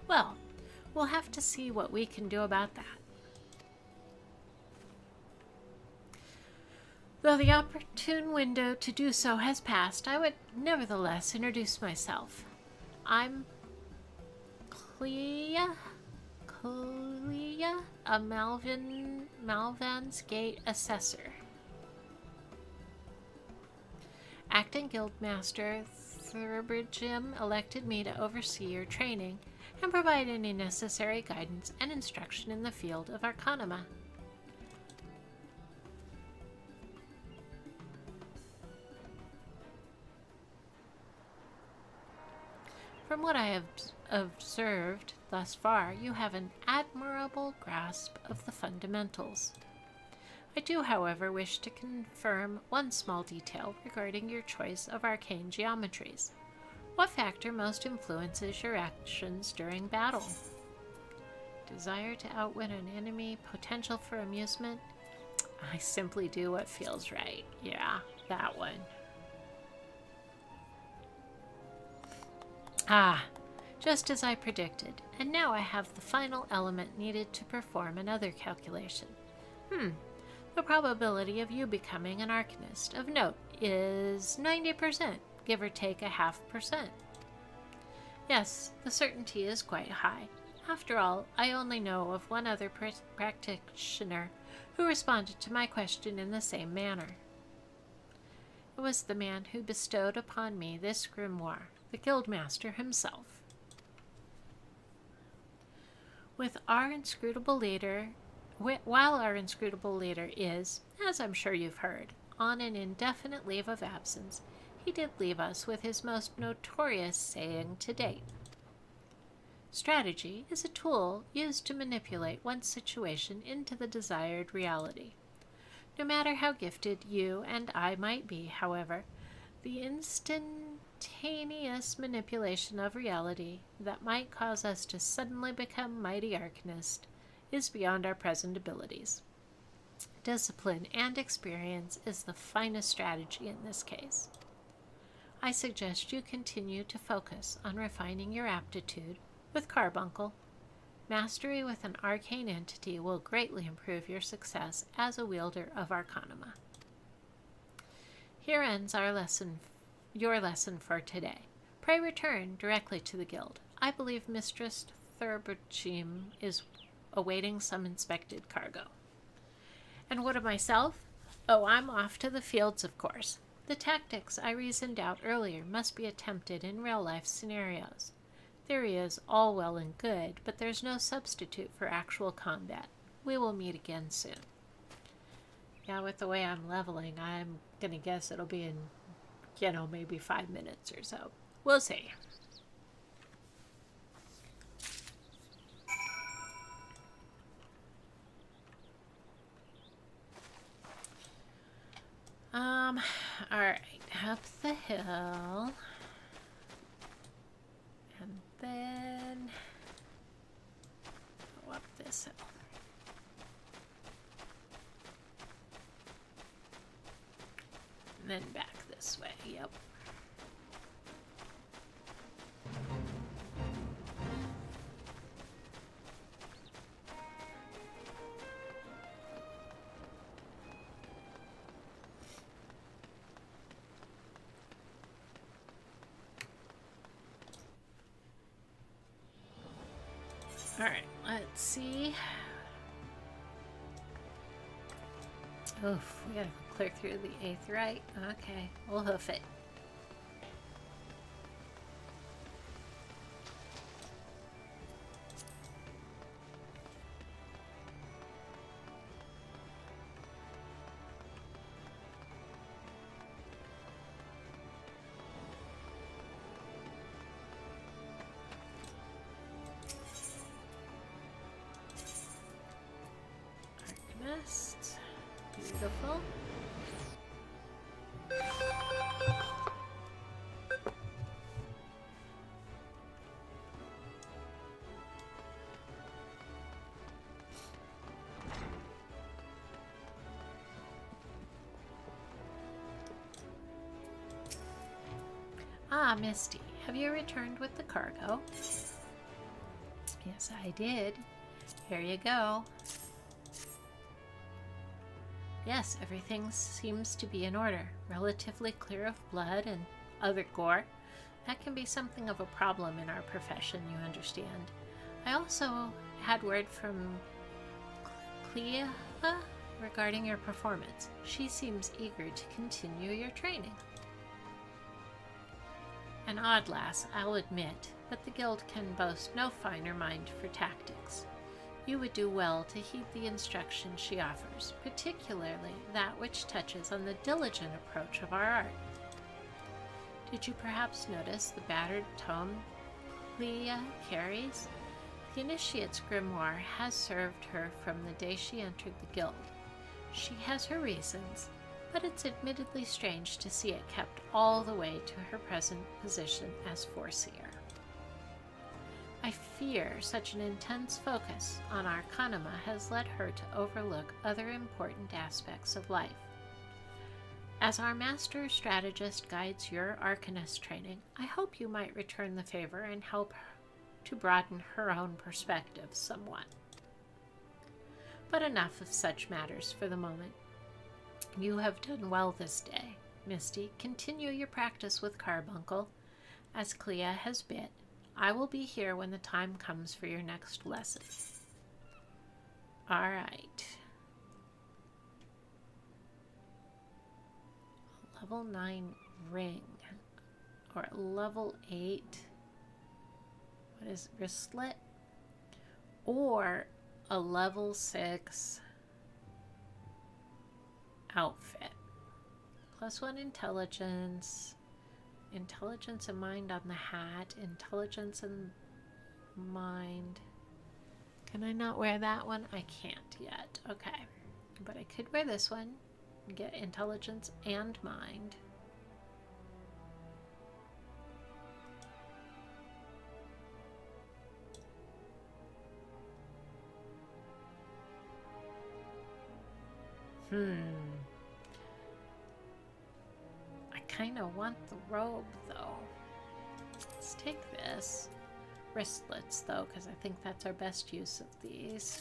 Well, we'll have to see what we can do about that. Though the opportune window to do so has passed, I would nevertheless introduce myself. I'm Clea, a Malvan's Gate assessor. Acting Guildmaster Thurbridgem elected me to oversee your training and provide any necessary guidance and instruction in the field of Arcanima. From what I have observed thus far, you have an admirable grasp of the fundamentals. I do, however, wish to confirm one small detail regarding your choice of arcane geometries. What factor most influences your actions during battle? Desire to outwit an enemy, potential for amusement? I simply do what feels right. Yeah, that one. Ah, just as I predicted, and now I have the final element needed to perform another calculation. The probability of you becoming an Arcanist of note is 90%, give or take 0.5%. Yes, the certainty is quite high. After all, I only know of one other practitioner who responded to my question in the same manner. It was the man who bestowed upon me this grimoire, the Guildmaster himself. While our inscrutable leader is, as I'm sure you've heard, on an indefinite leave of absence, he did leave us with his most notorious saying to date. Strategy is a tool used to manipulate one's situation into the desired reality. No matter how gifted you and I might be, however, the instantaneous manipulation of reality that might cause us to suddenly become mighty Arcanist is beyond our present abilities. Discipline and experience is the finest strategy in this case. I suggest you continue to focus on refining your aptitude with Carbuncle. Mastery with an arcane entity will greatly improve your success as a wielder of Arcanima. Here ends your lesson for today. Pray return directly to the guild. I believe Mistress Thurberchim is awaiting some inspected cargo. And what of myself? Oh, I'm off to the fields, of course. The tactics I reasoned out earlier must be attempted in real-life scenarios. Theory is all well and good, but there's no substitute for actual combat. We will meet again soon. Yeah, with the way I'm leveling, I'm gonna guess it'll be in, maybe 5 minutes or so. We'll see. Alright, up the hill. And then go up this hill. And then back this way, yep. Alright, let's see. Oof, we gotta clear through the 8th right. Okay, we'll hoof it. Arcanist. Beautiful. Ah, Misty, have you returned with the cargo? Yes, I did. Here you go. Yes, everything seems to be in order. Relatively clear of blood and other gore. That can be something of a problem in our profession, you understand. I also had word from Clea regarding your performance. She seems eager to continue your training. An odd lass, I'll admit, but the guild can boast no finer mind for tactics. You would do well to heed the instruction she offers, particularly that which touches on the diligent approach of our art. Did you perhaps notice the battered tome Leah carries? The initiate's grimoire has served her from the day she entered the guild. She has her reasons, but it's admittedly strange to see it kept all the way to her present position as Foreseer. I fear such an intense focus on Arcanima has led her to overlook other important aspects of life. As our master strategist guides your Arcanist training, I hope you might return the favor and help her to broaden her own perspective somewhat. But enough of such matters for the moment. You have done well this day, Misty. Continue your practice with Carbuncle, as Clea has bid. I will be here when the time comes for your next lesson. All right. Level 9 ring, or a level 8, what is it, wristlet, or a level 6 outfit. +1 intelligence, intelligence and mind on the hat, intelligence and mind. Can I not wear that one? I can't yet. Okay, but I could wear this one and get intelligence and mind. I kind of want the robe, though. Let's take this. Wristlets, though, because I think that's our best use of these.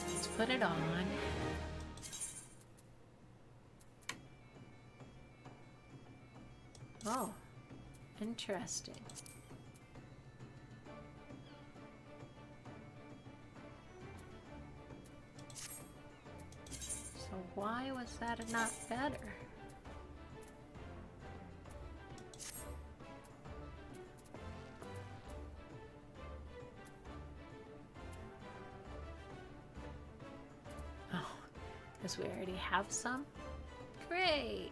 Let's put it on. Oh, interesting. So why was that not better? Oh, because we already have some? Great!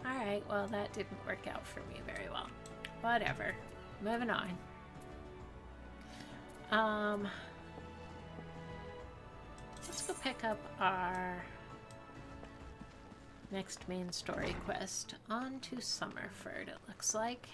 Alright, well that didn't work out for me very well. Whatever. Moving on. Let's go pick up our next main story quest. On to Summerford, it looks like.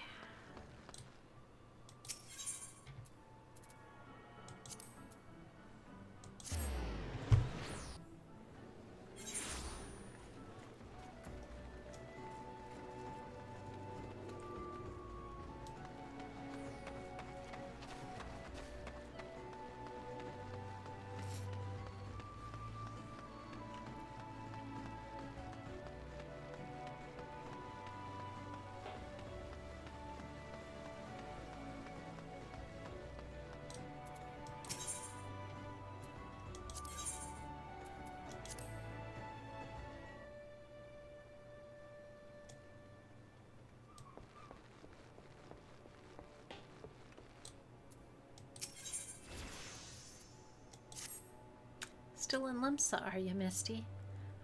Still in Limsa, are you, Misty?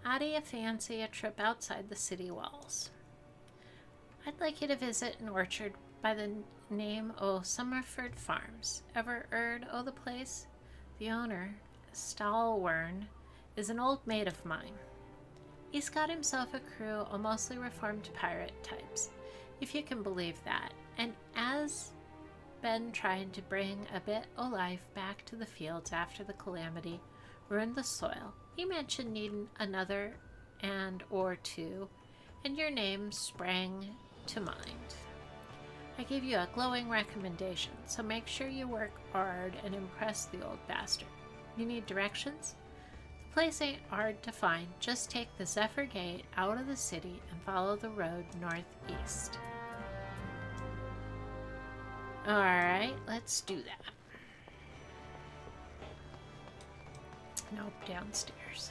How do you fancy a trip outside the city walls? I'd like you to visit an orchard by the name o' Summerford Farms. Ever heard o' the place? The owner, Stalwern, is an old mate of mine. He's got himself a crew o' mostly reformed pirate types, if you can believe that, and as been trying to bring a bit o' life back to the fields after the calamity ruined the soil. He mentioned needing another and or two, and your name sprang to mind. I gave you a glowing recommendation, so make sure you work hard and impress the old bastard. You need directions? The place ain't hard to find. Just take the Zephyr Gate out of the city and follow the road northeast. Alright, let's do that. Nope, downstairs.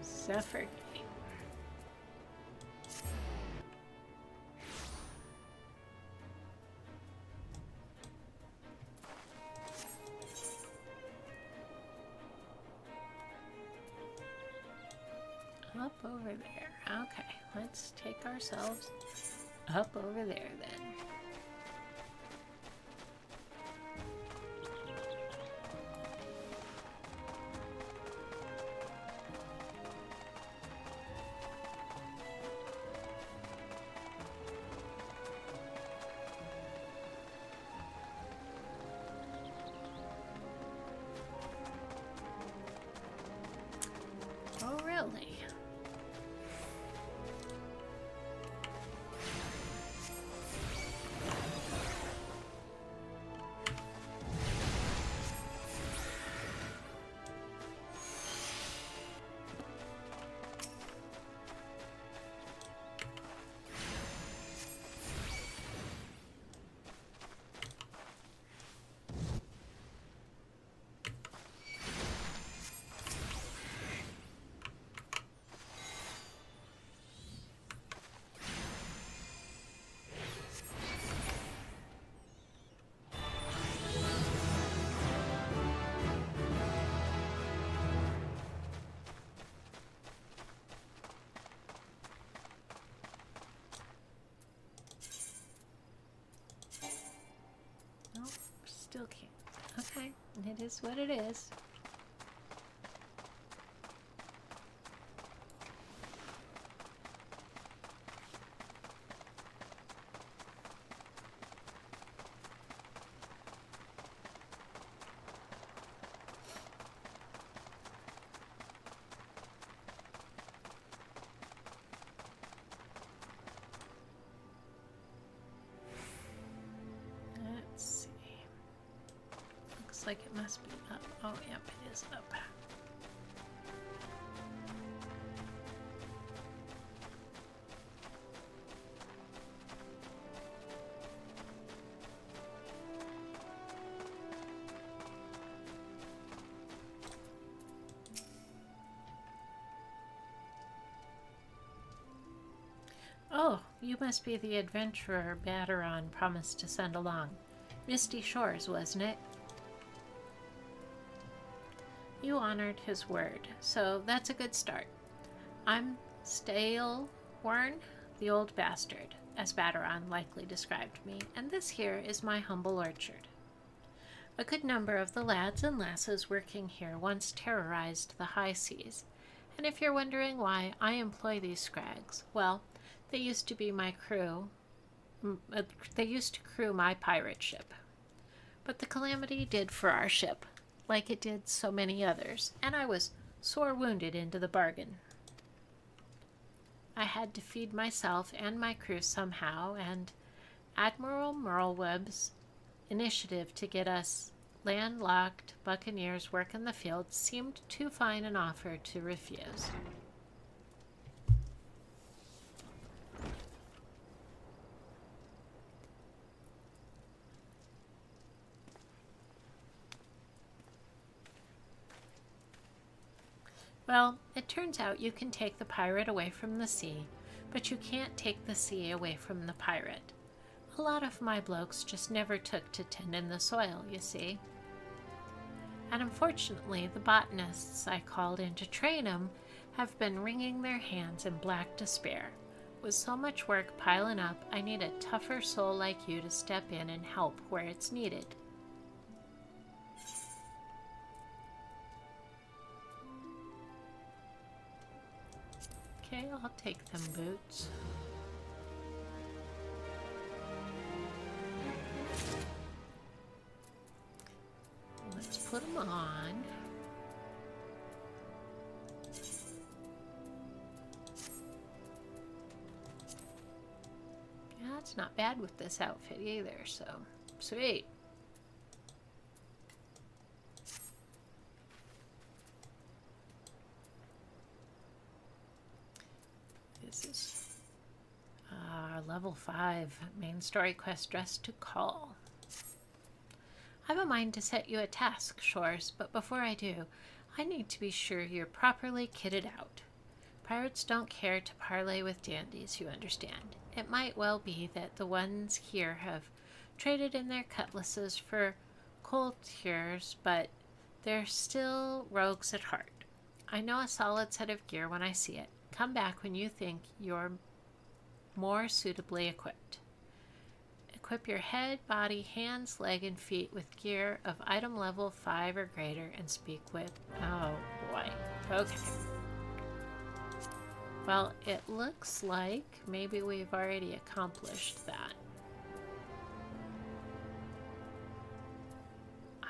Summerford. Up over there. Okay, let's take ourselves up over there then. Oh, really? Still can't. Okay, it is what it is. Let's see. Looks like it must be up. Oh, yep, it is up. Oh, you must be the adventurer Baderon promised to send along. Misty Shores, wasn't it? You honored his word, so that's a good start. I'm Staleworn, the old bastard, as Baderon likely described me, and this here is my humble orchard. A good number of the lads and lasses working here once terrorized the high seas, and if you're wondering why I employ these scrags, well, they used to be my crew. They used to crew my pirate ship. But the calamity did for our ship, like it did so many others, and I was sore wounded into the bargain. I had to feed myself and my crew somehow, and Admiral Merlweb's initiative to get us landlocked buccaneers work in the field seemed too fine an offer to refuse. Well, it turns out you can take the pirate away from the sea, but you can't take the sea away from the pirate. A lot of my blokes just never took to tending the soil, you see. And unfortunately, the botanists I called in to train 'em have been wringing their hands in black despair. With so much work piling up, I need a tougher soul like you to step in and help where it's needed. Okay, I'll take them boots. on. Yeah, it's not bad with this outfit either, so sweet. This is level 5 main story quest, Dress to Call. I have a mind to set you a task, Shores, but before I do, I need to be sure you're properly kitted out. Pirates don't care to parley with dandies, you understand. It might well be that the ones here have traded in their cutlasses for coultiers, but they're still rogues at heart. I know a solid set of gear when I see it. Come back when you think you're more suitably equipped. Equip your head, body, hands, leg, and feet with gear of item level 5 or greater and speak with... Oh, boy. Okay. Well, it looks like maybe we've already accomplished that.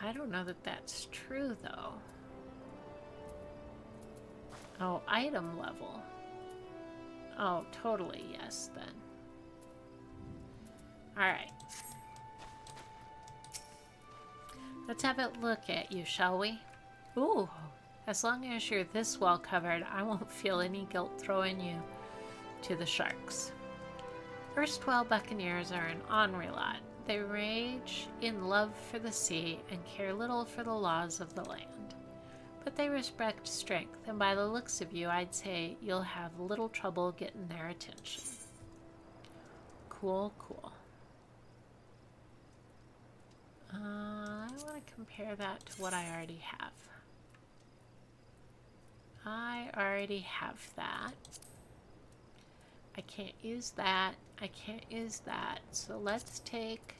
I don't know that that's true, though. Oh, item level. Oh, totally yes, then. Alright. Let's have a look at you, shall we? Ooh, as long as you're this well covered, I won't feel any guilt throwing you to the sharks. Erstwhile buccaneers are an ornery lot. They rage in love for the sea and care little for the laws of the land. But they respect strength, and by the looks of you, I'd say you'll have little trouble getting their attention. Cool, cool. I want to compare that to what I already have. I already have that. I can't use that. I can't use that. So let's take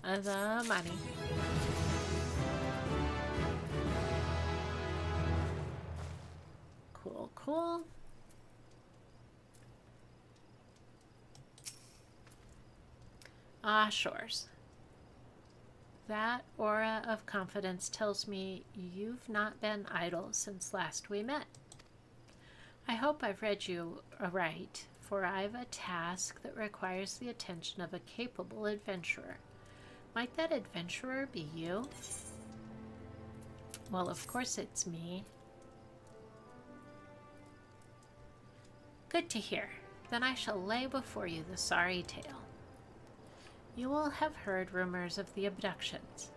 the money. Cool, cool. Ah, Shores. That aura of confidence tells me you've not been idle since last we met. I hope I've read you aright, for I've a task that requires the attention of a capable adventurer. Might that adventurer be you? Well, of course it's me. Good to hear. Then I shall lay before you the sorry tale. You will have heard rumors of the abductions.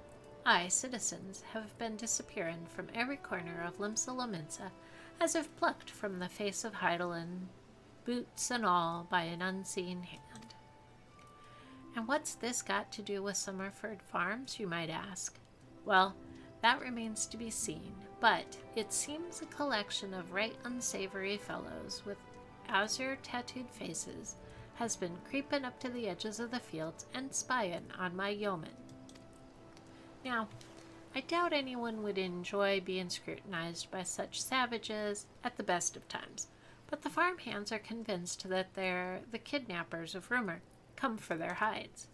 I, citizens, have been disappearing from every corner of Limsa as if plucked from the face of Heidelin, boots and all, by an unseen hand. And what's this got to do with Summerford Farms, you might ask? Well, that remains to be seen, but it seems a collection of right unsavory fellows with azure tattooed faces has been creeping up to the edges of the fields and spying on my yeomen. Now, I doubt anyone would enjoy being scrutinized by such savages at the best of times, but the farmhands are convinced that they're the kidnappers of rumor, come for their hides.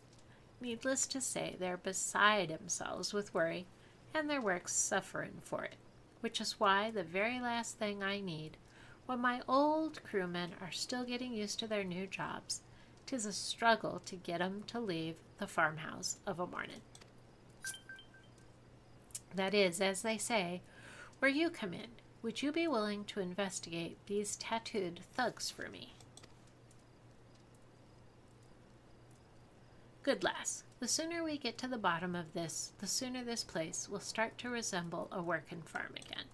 Needless to say, they're beside themselves with worry, and their work's suffering for it, which is why the very last thing I need, when my old crewmen are still getting used to their new jobs, 'tis a struggle to get 'em to leave the farmhouse of a morning. That is, as they say, where you come in. Would you be willing to investigate these tattooed thugs for me? Good lass. The sooner we get to the bottom of this, the sooner this place will start to resemble a working farm again.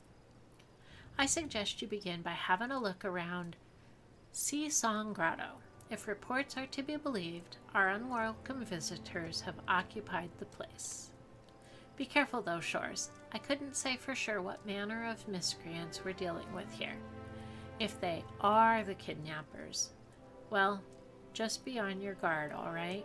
I suggest you begin by having a look around Sea Song Grotto. If reports are to be believed, our unwelcome visitors have occupied the place. Be careful though, Shores. I couldn't say for sure what manner of miscreants we're dealing with here. If they are the kidnappers, well, just be on your guard, all right?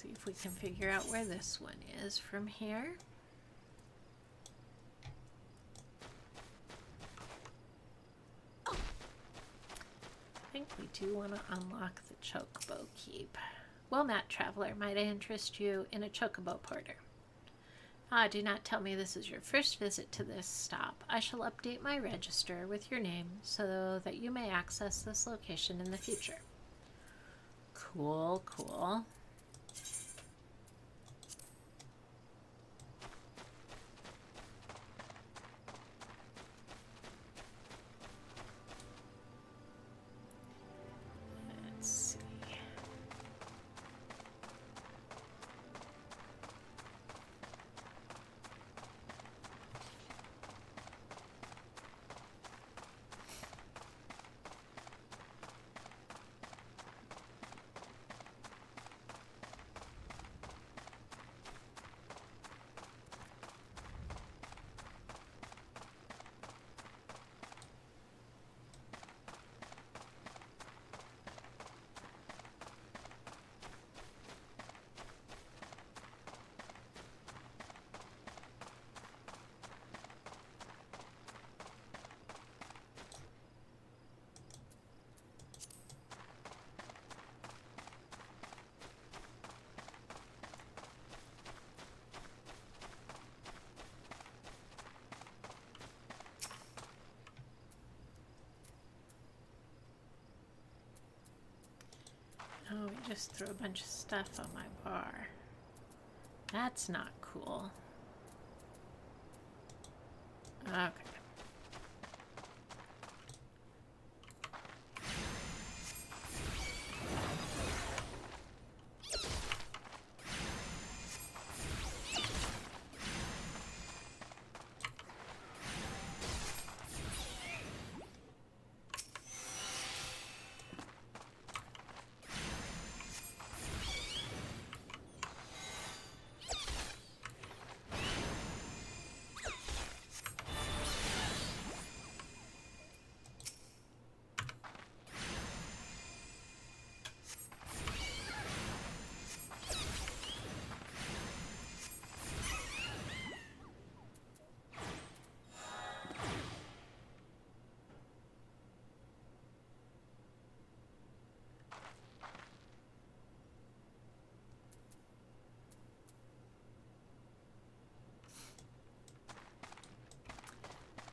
See if we can figure out where this one is from here. I think we do want to unlock the Chocobo Keep. Wilmette Traveler, might I interest you in a Chocobo Porter? Ah, do not tell me this is your first visit to this stop. I shall update my register with your name so that you may access this location in the future. Cool, cool. Let's see. Oh, we just threw a bunch of stuff on my bar. That's not cool. Okay.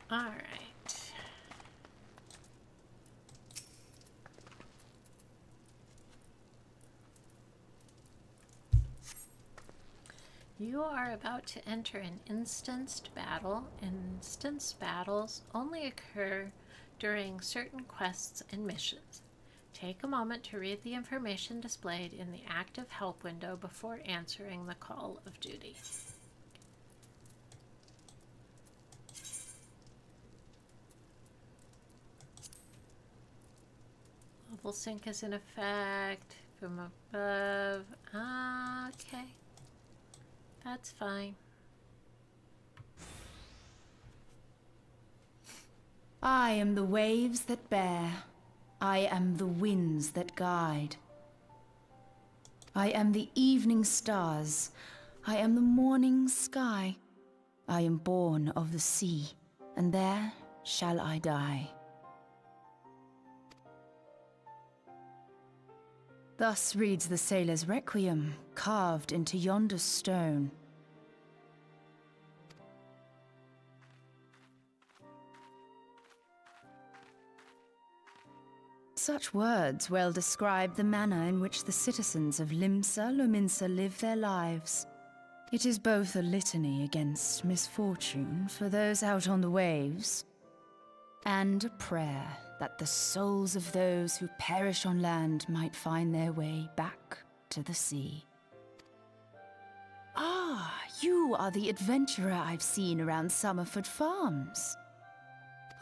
All right. You are about to enter an instanced battle. Instanced battles only occur during certain quests and missions. Take a moment to read the information displayed in the active help window before answering the call of duty. Level sync is in effect from above. Okay. That's fine. I am the waves that bear. I am the winds that guide. I am the evening stars. I am the morning sky. I am born of the sea, and there shall I die. Thus reads the sailor's requiem, carved into yonder stone. Such words well describe the manner in which the citizens of Limsa Lominsa live their lives. It is both a litany against misfortune for those out on the waves, and a prayer that the souls of those who perish on land might find their way back to the sea. Ah, you are the adventurer I've seen around Summerford Farms.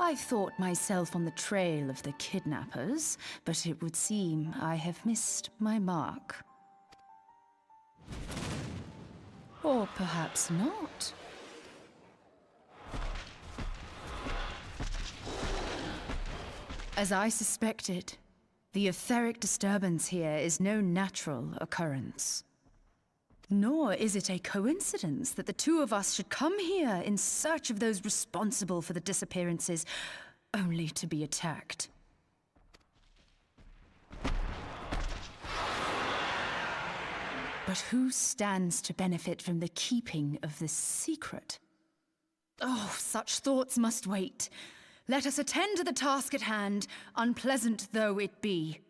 I thought myself on the trail of the kidnappers, but it would seem I have missed my mark. Or perhaps not. As I suspected, the etheric disturbance here is no natural occurrence. Nor is it a coincidence that the two of us should come here in search of those responsible for the disappearances, only to be attacked. But who stands to benefit from the keeping of this secret? Oh, such thoughts must wait. Let us attend to the task at hand, unpleasant though it be.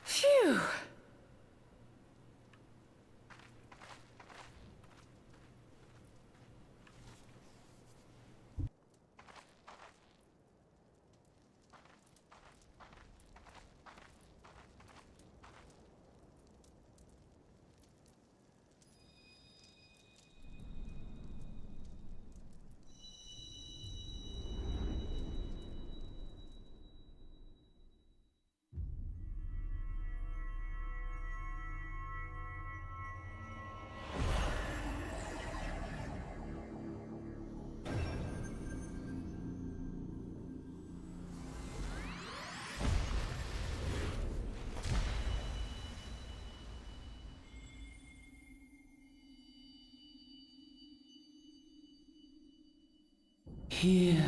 Phew! Hear,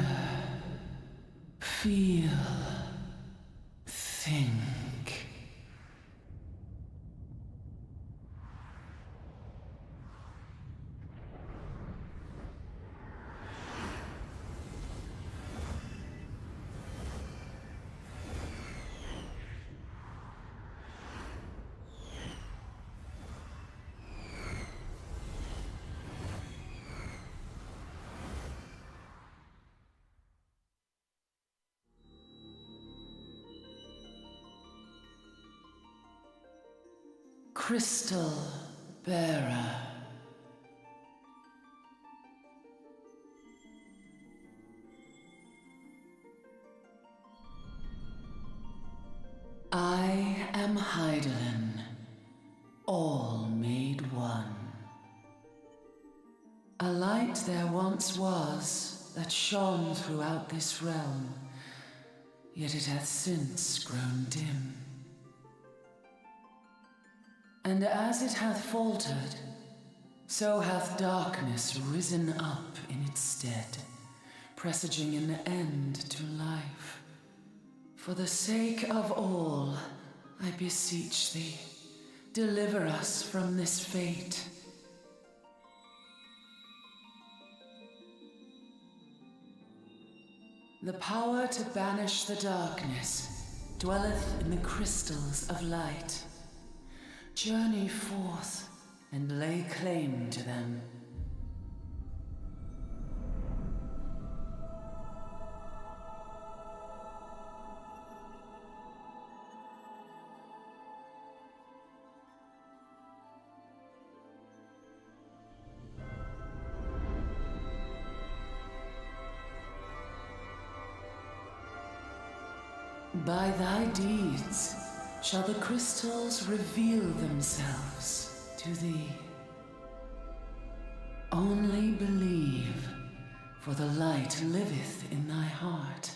feel, think. Crystal Bearer. I am Hydaelyn, all made one. A light there once was that shone throughout this realm, yet it hath since grown dim. And as it hath faltered, So hath darkness risen up in its stead, presaging an end to life. For the sake of all, I beseech thee, deliver us from this fate. The power to banish the darkness dwelleth in the crystals of light. Journey forth and lay claim to them. By thy deeds shall the crystals reveal themselves to thee. Only believe, for the light liveth in thy heart.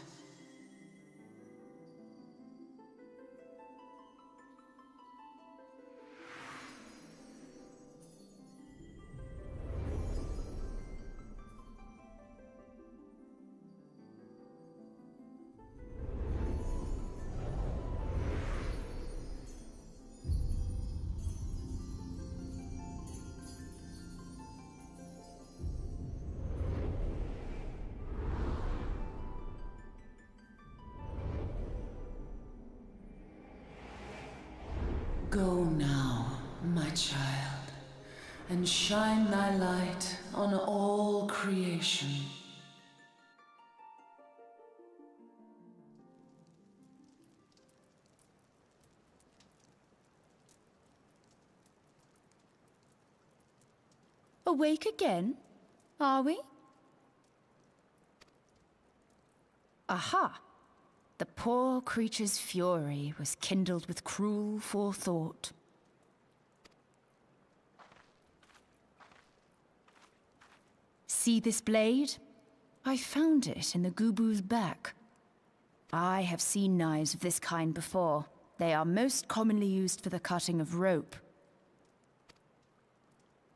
Go now, my child, and shine thy light on all creation. Awake again, are we? Aha! The poor creature's fury was kindled with cruel forethought. See this blade? I found it in the Gubu's back. I have seen knives of this kind before. They are most commonly used for the cutting of rope.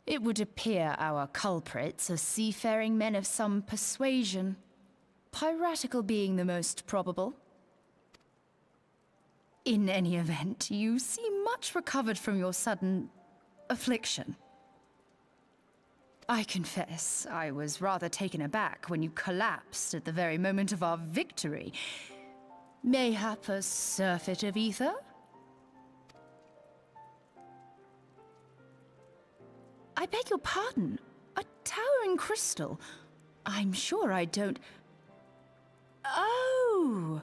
It would appear our culprits are seafaring men of some persuasion, piratical being the most probable. In any event, you seem much recovered from your sudden affliction. I confess, I was rather taken aback when you collapsed at the very moment of our victory. Mayhap a surfeit of ether? I beg your pardon. A towering crystal. I'm sure I don't... Oh!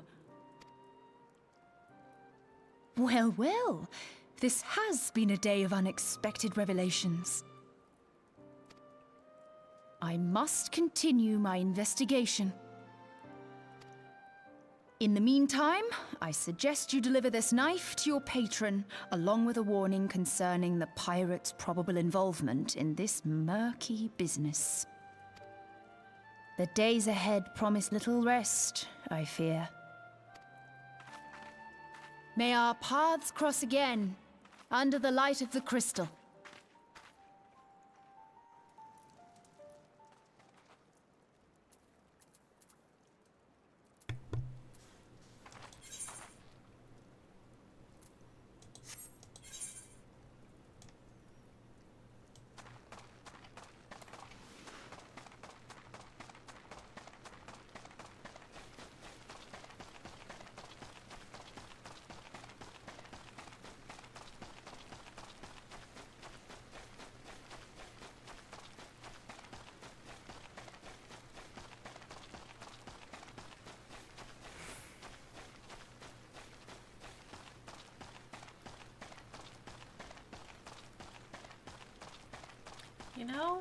Well, well. This has been a day of unexpected revelations. I must continue my investigation. In the meantime, I suggest you deliver this knife to your patron, along with a warning concerning the pirate's probable involvement in this murky business. The days ahead promise little rest, I fear. May our paths cross again, under the light of the crystal. You know,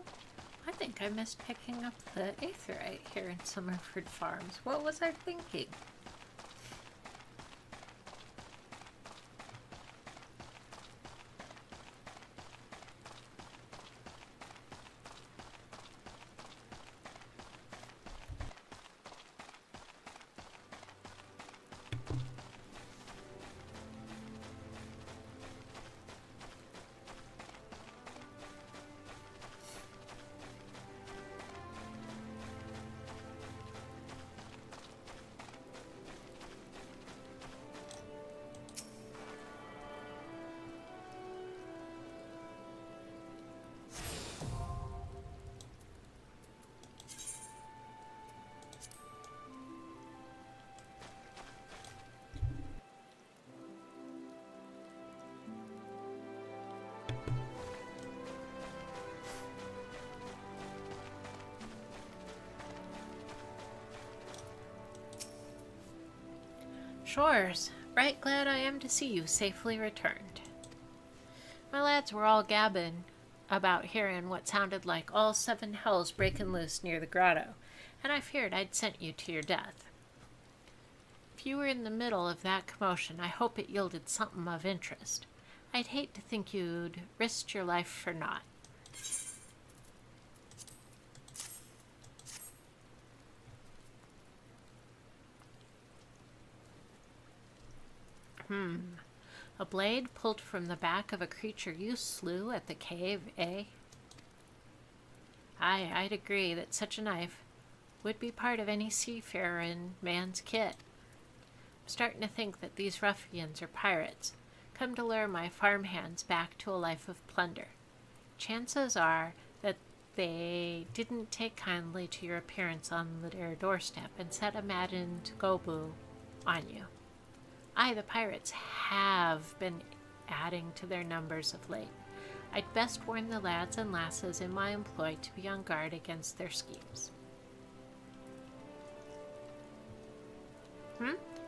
I think I missed picking up the aetheryte here in Summerford Farms. What was I thinking? Shores, right glad I am to see you safely returned. My lads were all gabbing about hearing what sounded like all seven hells breaking loose near the grotto, and I feared I'd sent you to your death. If you were in the middle of that commotion, I hope it yielded something of interest. I'd hate to think you'd risked your life for naught. A blade pulled from the back of a creature you slew at the cave, eh? Aye, I'd agree that such a knife would be part of any seafarer in man's kit. I'm starting to think that these ruffians are pirates, come to lure my farmhands back to a life of plunder. Chances are that they didn't take kindly to your appearance on their doorstep and set a maddened gobu on you. Aye, the pirates have been adding to their numbers of late. I'd best warn the lads and lasses in my employ to be on guard against their schemes.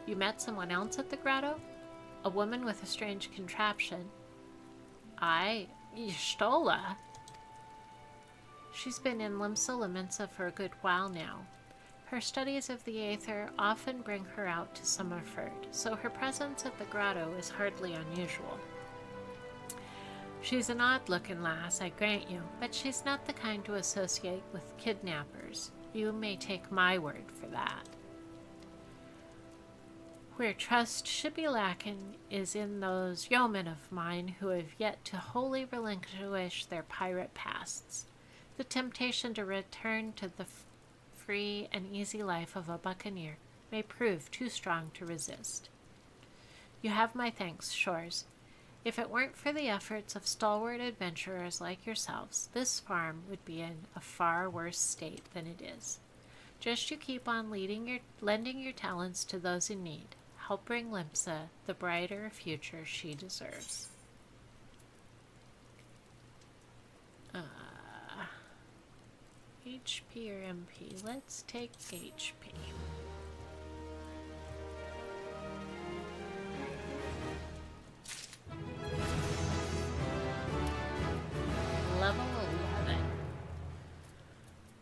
You met someone else at the grotto? A woman with a strange contraption. Aye, Y'shtola. She's been in Limsa Lominsa for a good while now. Her studies of the Aether often bring her out to Summerford, so her presence at the grotto is hardly unusual. She's an odd-looking lass, I grant you, but she's not the kind to associate with kidnappers. You may take my word for that. Where trust should be lacking is in those yeomen of mine who have yet to wholly relinquish their pirate pasts. The temptation to return to the free and easy life of a buccaneer may prove too strong to resist. You have my thanks, Shores. If it weren't for the efforts of stalwart adventurers like yourselves, this farm would be in a far worse state than it is. Just you keep on lending your talents to those in need. Help bring Limsa the brighter future she deserves. HP or MP? Let's take HP. Level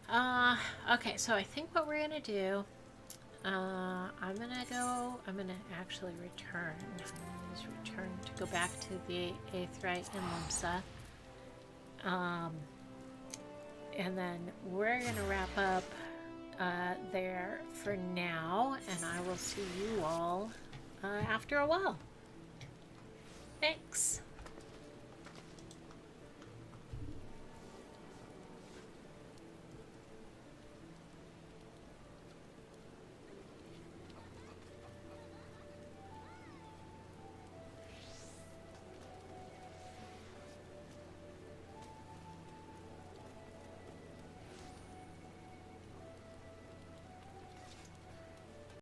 11. Okay, so I think what we're gonna do, I'm gonna actually return. Use return to go back to the Aetherite and Limsa. And then we're gonna wrap up there for now, and I will see you all after a while. Thanks.